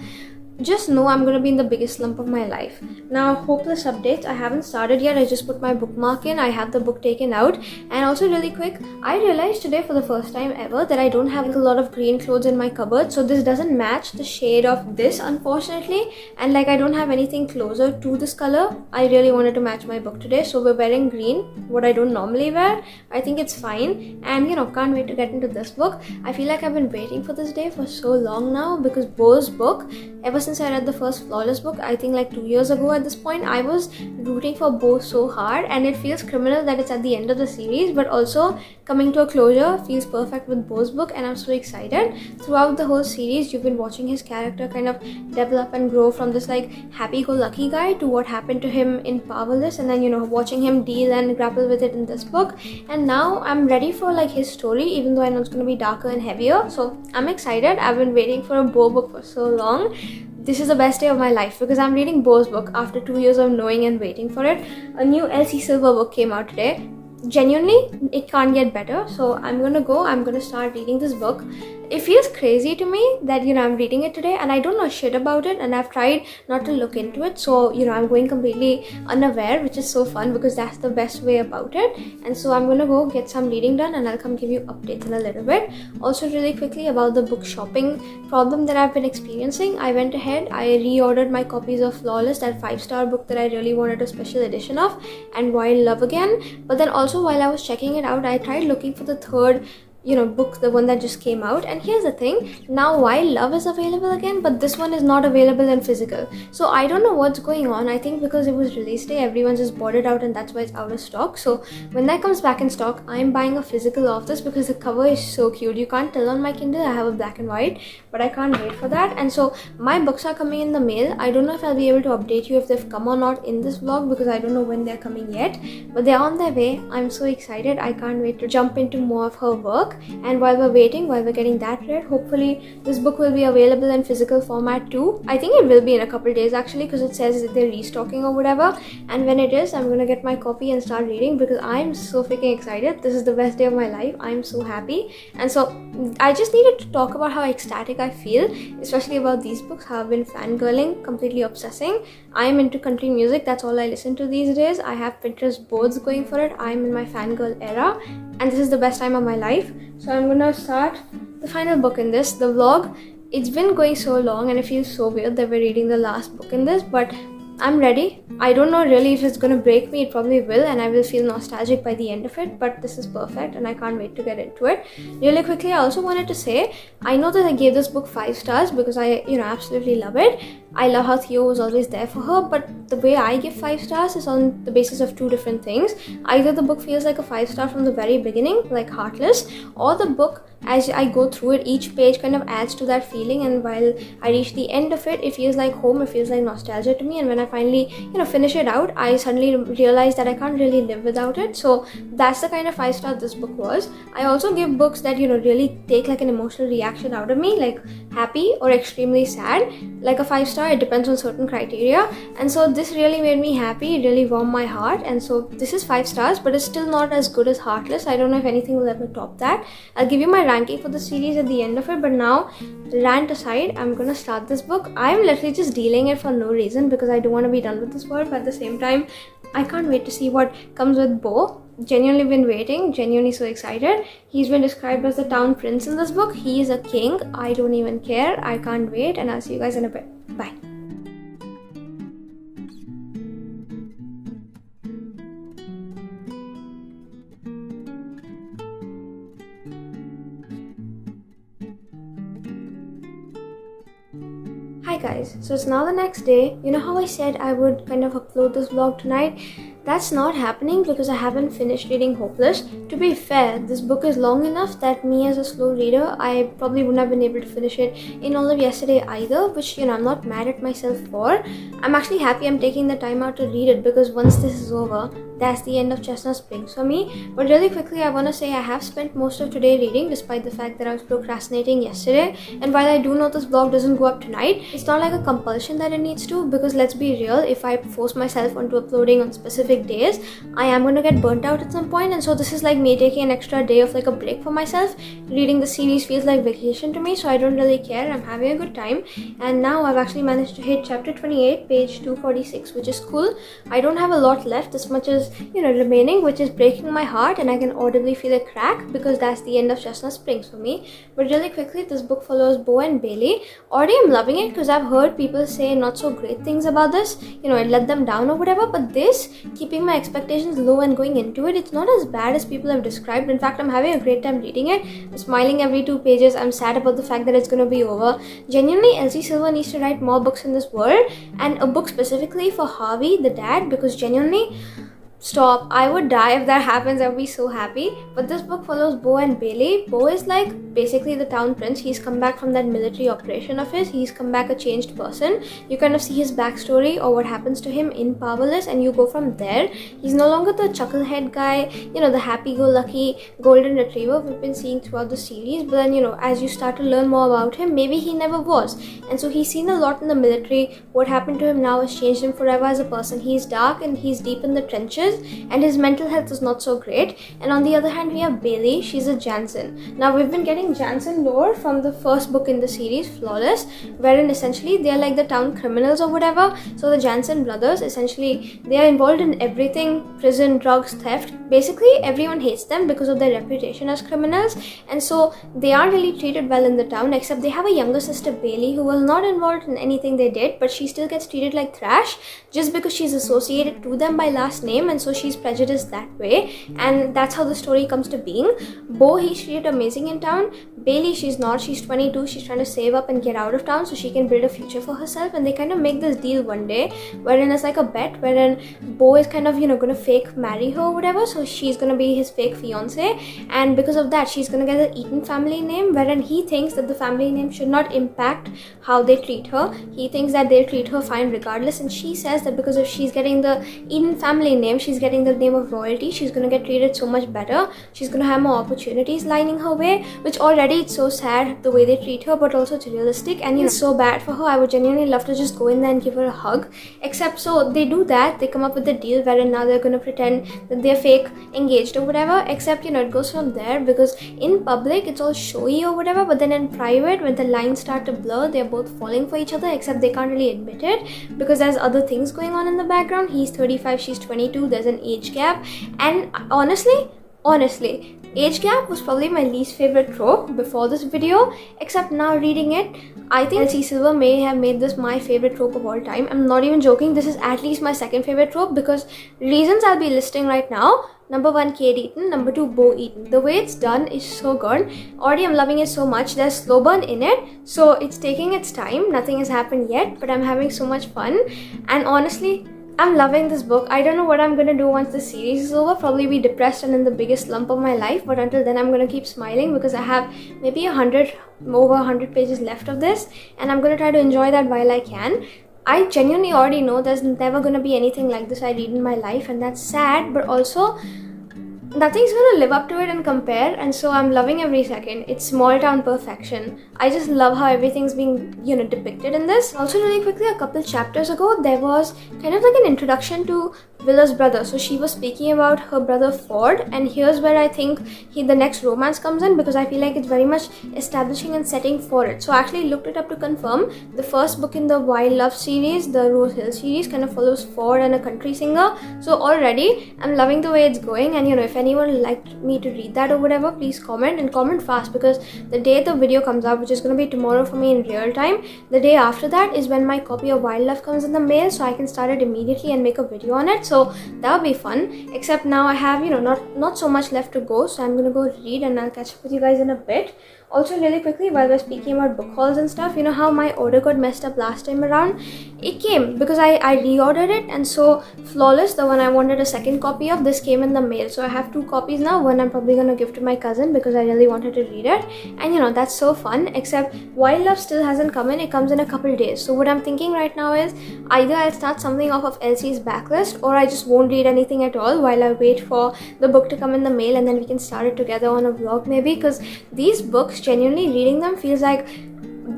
just know I'm gonna be in the biggest slump of my life. Now, Hopeless updates, I haven't started yet. I just put my bookmark in, I have the book taken out. And also really quick, I realized today for the first time ever that I don't have a lot of green clothes in my cupboard, so this doesn't match the shade of this, unfortunately. And like, I don't have anything closer to this color. I really wanted to match my book today, so we're wearing green, what I don't normally wear. I think it's fine, and you know, can't wait to get into this book. I feel like I've been waiting for this day for so long now, because Bo's book, ever since I read the first Flawless book, I think like 2 years ago at this point, I was rooting for Bo so hard, and it feels criminal that it's at the end of the series, but also coming to a closure feels perfect with Bo's book, and I'm so excited. Throughout the whole series, you've been watching his character kind of develop and grow from this like happy-go-lucky guy to what happened to him in Powerless, and then, you know, watching him deal and grapple with it in this book. And now I'm ready for like his story, even though I know it's going to be darker and heavier, so I'm excited. I've been waiting for a Bo book for so long. This is the best day of my life because I'm reading Bo's book after 2 years of knowing and waiting for it. A new Elsie Silver book came out today. Genuinely, it can't get better, so I'm gonna start reading this book. It feels crazy to me that, you know, I'm reading it today and I don't know shit about it, and I've tried not to look into it, so, you know, I'm going completely unaware, which is so fun because that's the best way about it. And so I'm gonna go get some reading done and I'll come give you updates in a little bit. Also, really quickly about the book shopping problem that I've been experiencing, I went ahead, I reordered my copies of Flawless, that 5-star book that I really wanted a special edition of, and Wild Love Again. But then also while I was checking it out, I tried looking for the third, you know, book, the one that just came out. And here's the thing, now Wild Love is available again, but this one is not available in physical. So I don't know what's going on. I think because it was release day, everyone just bought it out and that's why it's out of stock. So when that comes back in stock, I'm buying a physical of this because the cover is so cute. You can't tell on my Kindle, I have a black and white, but I can't wait for that. And so my books are coming in the mail. I don't know if I'll be able to update you if they've come or not in this vlog because I don't know when they're coming yet, but they're on their way. I'm so excited. I can't wait to jump into more of her work. And while we're waiting, while we're getting that read, hopefully this book will be available in physical format too. I think it will be in a couple days actually, because it says that they're restocking or whatever. And when it is, I'm gonna get my copy and start reading because I'm so freaking excited. This is the best day of my life. I'm so happy. And so I just needed to talk about how ecstatic I feel, especially about these books, how I've been fangirling, completely obsessing. I am into country music. That's all I listen to these days. I have Pinterest boards going for it. I'm in my fangirl era and this is the best time of my life. So I'm gonna start the final book in this. The vlog, it's been going so long and it feels so weird that we're reading the last book in this, but I'm ready. I don't know really if it's gonna break me. It probably will, and I will feel nostalgic by the end of it, but this is perfect and I can't wait to get into it. Really quickly, I also wanted to say, I know that I gave this book 5 stars because I, you know, absolutely love it. I love how Theo was always there for her, but the way I give 5 stars is on the basis of 2 different things. Either the book feels like a 5-star from the very beginning, like Heartless, or the book, as I go through it, each page kind of adds to that feeling, and while I reach the end of it, it feels like home, it feels like nostalgia to me. And when I finally, you know, finish it out, I suddenly realize that I can't really live without it. So that's the kind of 5-star this book was. I also give books that, you know, really take like an emotional reaction out of me, like happy or extremely sad. Like a 5-star, it depends on certain criteria, and so this really made me happy. It really warmed my heart, and so this is 5 stars, but it's still not as good as Heartless. I don't know if anything will ever top that. I'll give you my ranking for the series at the end of it, but now, rant aside, I'm gonna start this book. I'm literally just dealing it for no reason because I don't want to be done with this world, but at the same time, I can't wait to see what comes with Bo. Genuinely been waiting, genuinely so excited. He's been described as the town prince in this book. He is a king. I don't even care. I can't wait, and I'll see you guys in a bit. Bye. Hi guys, so it's now the next day. You know how I said I would kind of upload this vlog tonight? That's not happening because I haven't finished reading Hopeless. To be fair, this book is long enough that me as a slow reader, I probably wouldn't have been able to finish it in all of yesterday either, which, you know, I'm not mad at myself for. I'm actually happy I'm taking the time out to read it because once this is over, that's the end of Chestnut Springs for me. But really quickly, I want to say I have spent most of today reading despite the fact that I was procrastinating yesterday. And while I do know this vlog doesn't go up tonight, it's not like a compulsion that it needs to, because let's be real, if I force myself onto uploading on specific specific days, I am going to get burnt out at some point, and so this is like me taking an extra day of like a break for myself. Reading the series feels like vacation to me, so I don't really care. I'm having a good time, and now I've actually managed to hit chapter 28, page 246, which is cool. I don't have a lot left, as much as, remaining, which is breaking my heart, and I can audibly feel a crack because that's the end of Chestnut Springs for me. But really quickly, this book follows Bo and Bailey. Already I'm loving it because I've heard people say not so great things about this, it let them down or whatever, but this, keeping my expectations low and going into it, it's not as bad as people have described. In fact, I'm having a great time reading it. I'm smiling every 2 pages. I'm sad about the fact that it's going to be over. Genuinely, Elsie Silver needs to write more books in this world, and a book specifically for Harvey, the dad, because genuinely, stop, I would die if that happens. I would be so happy. But this book follows Bo and Bailey. Bo is like basically the town prince. He's come back from that military operation of his. He's come back a changed person. You kind of see his backstory or what happens to him in Powerless, and you go from there. He's no longer the chucklehead guy, the happy-go-lucky golden retriever we've been seeing throughout the series. But then, as you start to learn more about him, maybe he never was. And so he's seen a lot in the military. What happened to him now has changed him forever as a person. He's dark and he's deep in the trenches, and his mental health is not so great. And on the other hand, we have Bailey. She's a Jansen. Now, we've been getting Jansen lore from the first book in the series, Flawless, wherein essentially they're like the town criminals or whatever. So the Jansen brothers, essentially, they are involved in everything: prison, drugs, theft. Basically, everyone hates them because of their reputation as criminals, and so they aren't really treated well in the town, except they have a younger sister, Bailey, who was not involved in anything they did, but she still gets treated like trash just because she's associated to them by last name, and so she's prejudiced that way, and that's how the story comes to being. Bo, he's treated amazing in town. Bailey, she's not. She's 22. She's trying to save up and get out of town so she can build a future for herself, and they kind of make this deal one day wherein it's like a bet wherein Bo is kind of, gonna fake marry her or whatever, so she's gonna be his fake fiance, and because of that, she's gonna get the Eaton family name, wherein he thinks that the family name should not impact how they treat her. He thinks that they treat her fine regardless, and she says that because if she's getting the Eaton family name, she's getting the name of royalty, she's gonna get treated so much better. She's gonna have more opportunities lining her way, which already it's so sad the way they treat her, but also it's realistic, and it's so bad for her. I would genuinely love to just go in there and give her a hug, except so they do that. They come up with a deal wherein now they're gonna pretend that they're fake engaged or whatever, except it goes from there, because in public it's all showy or whatever, but then in private, when the lines start to blur, they're both falling for each other, except they can't really admit it because there's other things going on in the background. He's 35, she's 22, there's an age gap, and honestly, age gap was probably my least favorite trope before this video, except now reading it, I think Elsie Silver may have made this my favorite trope of all time. I'm not even joking, this is at least my second favorite trope because reasons I'll be listing right now. Number 1, Kate Eaton. Number 2, Bo Eaton. The way it's done is so good. Already I'm loving it so much. There's slow burn in it, so it's taking its time. Nothing has happened yet, but I'm having so much fun, and honestly, I'm loving this book. I don't know what I'm gonna do once the series is over. Probably be depressed and in the biggest slump of my life, but until then I'm gonna keep smiling because I have maybe over 100 pages left of this, and I'm gonna try to enjoy that while I can. I genuinely already know there's never gonna be anything like this I read in my life, and that's sad, but also nothing's gonna live up to it and compare, and so I'm loving every second. It's small town perfection. I just love how everything's being, depicted in this. Also, really quickly, a couple chapters ago, there was kind of like an introduction to Willa's brother. So she was speaking about her brother Ford, and here's where I think the next romance comes in, because I feel like it's very much establishing and setting for it. So I actually looked it up to confirm. The first book in the Wild Love series, the Rose Hill series, kind of follows Ford and a country singer. So already I'm loving the way it's going, and if anyone would like me to read that or whatever, please comment, and comment fast, because the day the video comes out, which is going to be tomorrow for me in real time, the day after that is when my copy of Wild Love comes in the mail, so I can start it immediately and make a video on it. So that would be fun, except now I have not so much left to go, so I'm gonna go read and I'll catch up with you guys in a bit. Also, really quickly, while we're speaking about book hauls and stuff, how my order got messed up last time around? It came because I reordered it, and so Flawless, the one I wanted a second copy of, this came in the mail. So I have 2 copies now. One I'm probably going to give to my cousin because I really wanted to read it. And that's so fun, except Wild Love still hasn't come in. It comes in a couple days. So what I'm thinking right now is either I'll start something off of Elsie's backlist, or I just won't read anything at all while I wait for the book to come in the mail, and then we can start it together on a vlog maybe, because these books, genuinely reading them feels like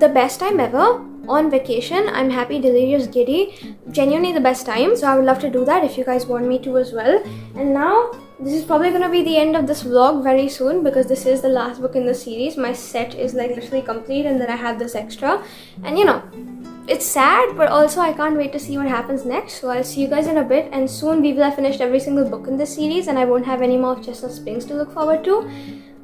the best time ever. on vacation. I'm happy, delirious, giddy, genuinely the best time. So I would love to do that if you guys want me to as well. And now this is probably gonna be the end of this vlog very soon, because this is the last book in the series. My set is like literally complete, and then I have this extra, and you know, it's sad, but also I can't wait to see what happens next. So I'll see you guys in a bit, and soon we will have finished every single book in this series, and I won't have any more of Chestnut Springs to look forward to.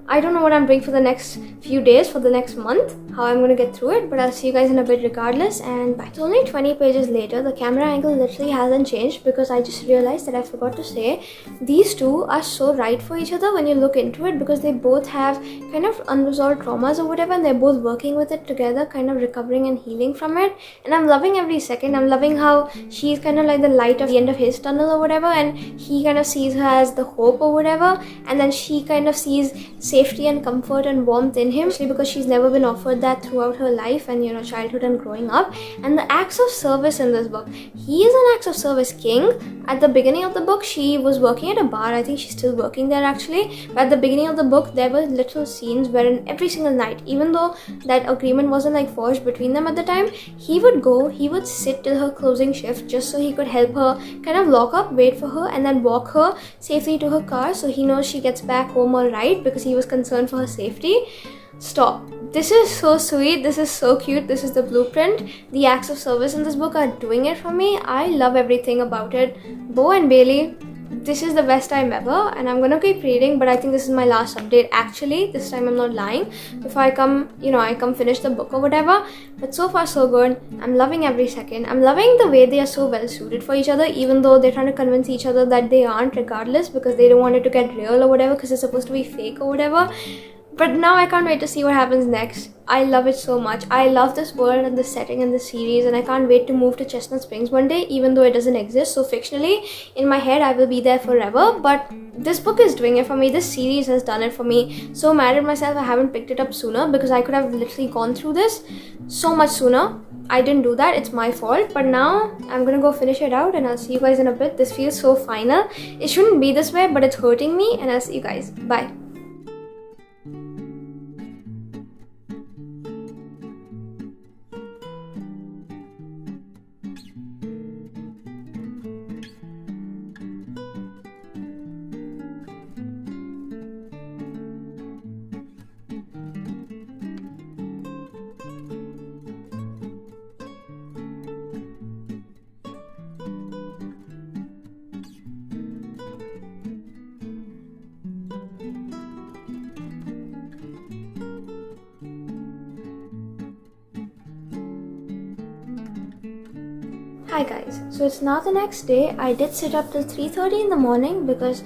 I don't know what I'm doing for the next few days, for the next month, how I'm gonna get through it, but I'll see you guys in a bit regardless, and bye. It's only 20 pages later. The camera angle literally hasn't changed because I just realized that I forgot to say these two are so right for each other when you look into it, because they both have kind of unresolved traumas or whatever, and they're both working with it together, kind of recovering and healing from it. And I'm loving every second. I'm loving how she's kind of like the light at the end of his tunnel or whatever, and he kind of sees her as the hope or whatever, and then she kind of sees safety and comfort and warmth in him, especially because she's never been offered that throughout her life and, you know, childhood and growing up. And the acts of service in this book, he is an acts of service king. At the beginning of the book, she was working at a bar. I think she's still working there actually, but at the beginning of the book there were little scenes wherein every single night, even though that agreement wasn't like forged between them at the time, he would sit till her closing shift just so he could help her kind of lock up, wait for her, and then walk her safely to her car, so he knows she gets back home all right, because he was concerned for her safety. Stop. This is so sweet. This is so cute. This is the blueprint. The acts of service in this book are doing it for me. I love everything about it. Bo and Bailey, this is the best time ever, and I'm gonna keep reading, but I think this is my last update actually. This time I'm not lying. Before I come finish the book or whatever. But so far so good. I'm loving every second. I'm loving the way they are so well suited for each other, even though they're trying to convince each other that they aren't regardless, because they don't want it to get real or whatever, because it's supposed to be fake or whatever. But now I can't wait to see what happens next. I love it so much. I love this world and the setting and the series, and I can't wait to move to Chestnut Springs one day, even though it doesn't exist. So fictionally, in my head, I will be there forever. But this book is doing it for me. This series has done it for me. So mad at myself I haven't picked it up sooner, because I could have literally gone through this so much sooner. I didn't do that. It's my fault. But now I'm gonna go finish it out, and I'll see you guys in a bit. This feels so final. It shouldn't be this way, but it's hurting me, and I'll see you guys. Bye. Hi guys, so it's now the next day. I did sit up till 3:30 in the morning, because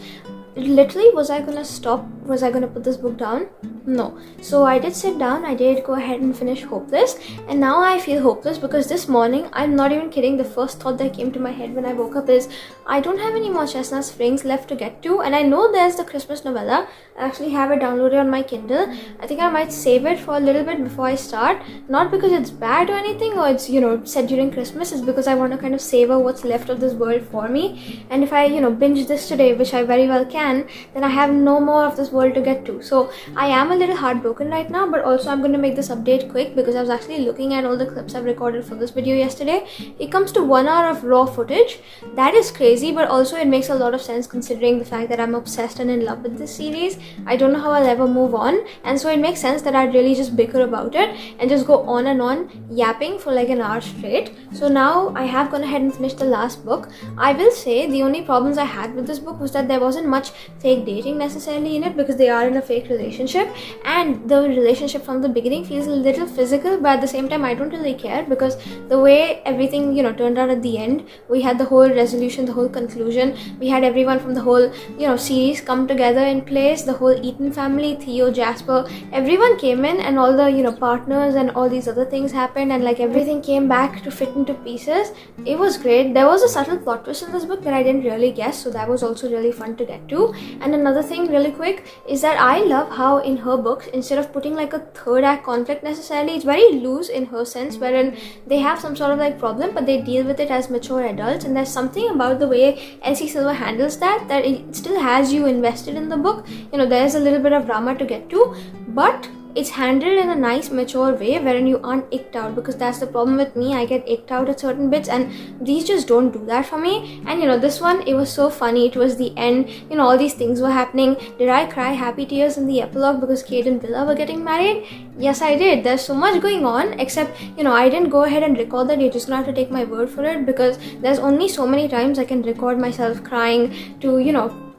literally, was I gonna stop? Was I gonna put this book down? No. So I did sit down, I did go ahead and finish Hopeless, and now I feel hopeless because this morning, I'm not even kidding, the first thought that came to my head when I woke up is, I don't have any more Chestnut Springs left to get to, and I know there's the Christmas novella. I actually have it downloaded on my Kindle. I think I might save it for a little bit before I start, not because it's bad or anything, or it's, set during Christmas. It's because I want to kind of savor what's left of this world for me, and if I, binge this today, which I very well can, then I have no more of this world to get to. So I am a little heartbroken right now, but also I'm going to make this update quick, because I was actually looking at all the clips I've recorded for this video yesterday. It comes to 1 hour of raw footage. That is crazy, but also it makes a lot of sense considering the fact that I'm obsessed and in love with this series. I don't know how I'll ever move on, and so it makes sense that I'd really just bicker about it and just go on and on yapping for like an hour straight. So now I have gone ahead and finished the last book. I will say the only problems I had with this book was that there wasn't much fake dating necessarily in it, because they are in a fake relationship, and the relationship from the beginning feels a little physical, but at the same time I don't really care, because the way everything turned out at the end, we had the whole resolution, the whole conclusion, we had everyone from the whole series come together in place, the whole Eaton family, Theo, Jasper, everyone came in, and all the partners and all these other things happened, and like everything came back to fit into pieces. It was great. There was a subtle plot twist in this book that I didn't really guess, so that was also really fun to get to. And another thing really quick is that I love how in her books, instead of putting like a third act conflict necessarily, it's very loose in her sense, wherein they have some sort of like problem, but they deal with it as mature adults, and there's something about the way Elsie Silver handles that it still has you invested in the book. There's a little bit of drama to get to, but it's handled in a nice mature way wherein you aren't icked out, because that's the problem with me. I get icked out at certain bits, and these just don't do that for me. And this one, it was so funny. It was the end, all these things were happening. Did I cry happy tears in the epilogue because Kate and Willa were getting married? Yes, I did. There's so much going on, except I didn't go ahead and record that. You're just gonna have to take my word for it, because there's only so many times I can record myself crying to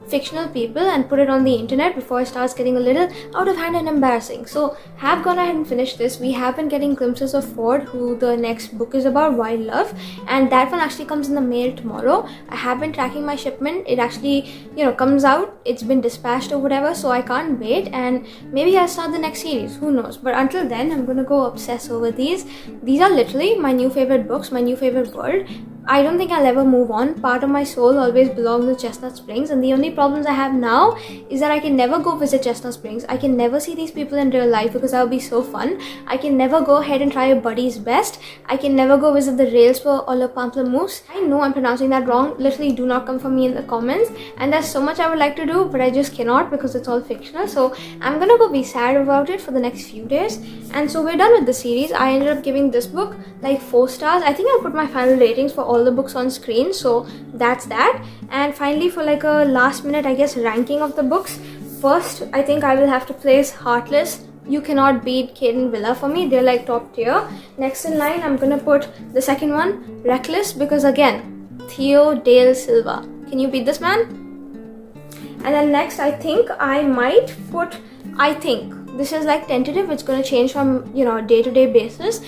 fictional people and put it on the internet before it starts getting a little out of hand and embarrassing. So have gone ahead and finished this. We have been getting glimpses of Ford, who the next book is about, Wild Love, and that one actually comes in the mail tomorrow. I have been tracking my shipment. It actually comes out, it's been dispatched or whatever, so I can't wait, and maybe I'll start the next series, who knows. But until then, I'm gonna go obsess over these. These are literally my new favorite books, my new favorite world. I don't think I'll ever move on. Part of my soul always belongs to Chestnut Springs, and the only problems I have now is that I can never go visit Chestnut Springs. I can never see these people in real life because that would be so fun. I can never go ahead and try a Buddy's Best. I can never go visit the Railspur or Le Pamplemousse. I know I'm pronouncing that wrong. Literally, do not come for me in the comments. And there's so much I would like to do, but I just cannot because it's all fictional. So I'm gonna go be sad about it for the next few days. And so we're done with the series. I ended up giving this book like 4 stars. I think I'll put my final ratings for all the books on screen, so that's that. And finally, for like a last minute, I guess, ranking of the books, first I think I will have to place Heartless. You cannot beat Kate and Willa for me. They're like top tier. Next in line, I'm gonna put the second one, Reckless, because again, Theo Dale Silva. Can you beat this man? And then next, I think I might put, this is like tentative, it's gonna change from day-to-day basis,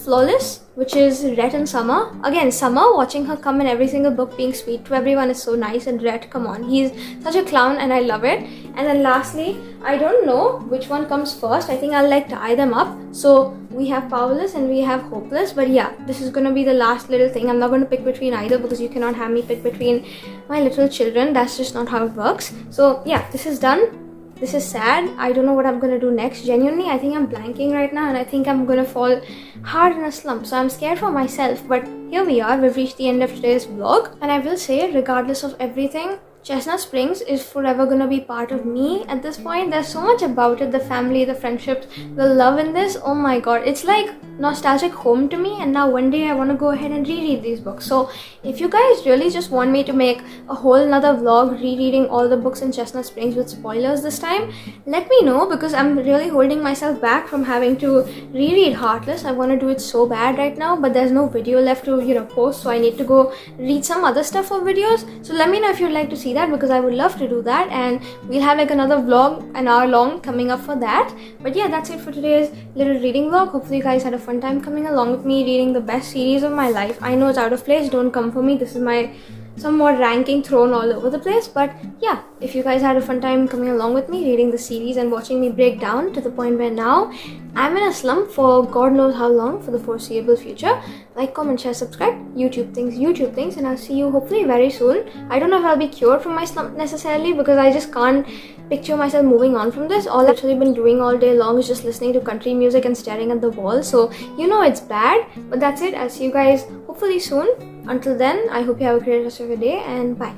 Flawless, which is Rhett and Summer. Again, Summer, watching her come in every single book being sweet to everyone is so nice, and Rhett, come on, he's such a clown and I love it. And then lastly, I don't know which one comes first. I think I'll like tie them up. So we have Powerless and we have Hopeless, but yeah, this is gonna be the last little thing. I'm not gonna pick between either because you cannot have me pick between my little children. That's just not how it works. So yeah, this is done. This is sad. I don't know what I'm gonna do next. Genuinely, I think I'm blanking right now, and I think I'm gonna fall hard in a slump. So I'm scared for myself, but here we are. We've reached the end of today's vlog, and I will say, regardless of everything, Chestnut Springs is forever gonna be part of me at this point. There's so much about it, the family, the friendships, the love in this. Oh my god, it's like nostalgic home to me, and now one day I want to go ahead and reread these books. So if you guys really just want me to make a whole nother vlog rereading all the books in Chestnut Springs with spoilers this time, let me know, because I'm really holding myself back from having to reread Heartless. I want to do it so bad right now, but there's no video left to post, so I need to go read some other stuff for videos. So let me know if you'd like to see that, because I would love to do that, and we'll have like another vlog, an hour long, coming up for that. But yeah, that's it for today's little reading vlog. Hopefully you guys had a fun time coming along with me reading the best series of my life. I know it's out of place, don't come for me. This is my somewhat ranking thrown all over the place, but yeah, if you guys had a fun time coming along with me reading the series and watching me break down to the point where now I'm in a slump for God knows how long, for the foreseeable future, like, comment, share, subscribe. YouTube things, and I'll see you hopefully very soon. I don't know if I'll be cured from my slump necessarily, because I just can't picture myself moving on from this. All I've actually been doing all day long is just listening to country music and staring at the wall, so it's bad, but that's it. I'll see you guys hopefully soon. Until then, I hope you have a great rest of your day, and bye.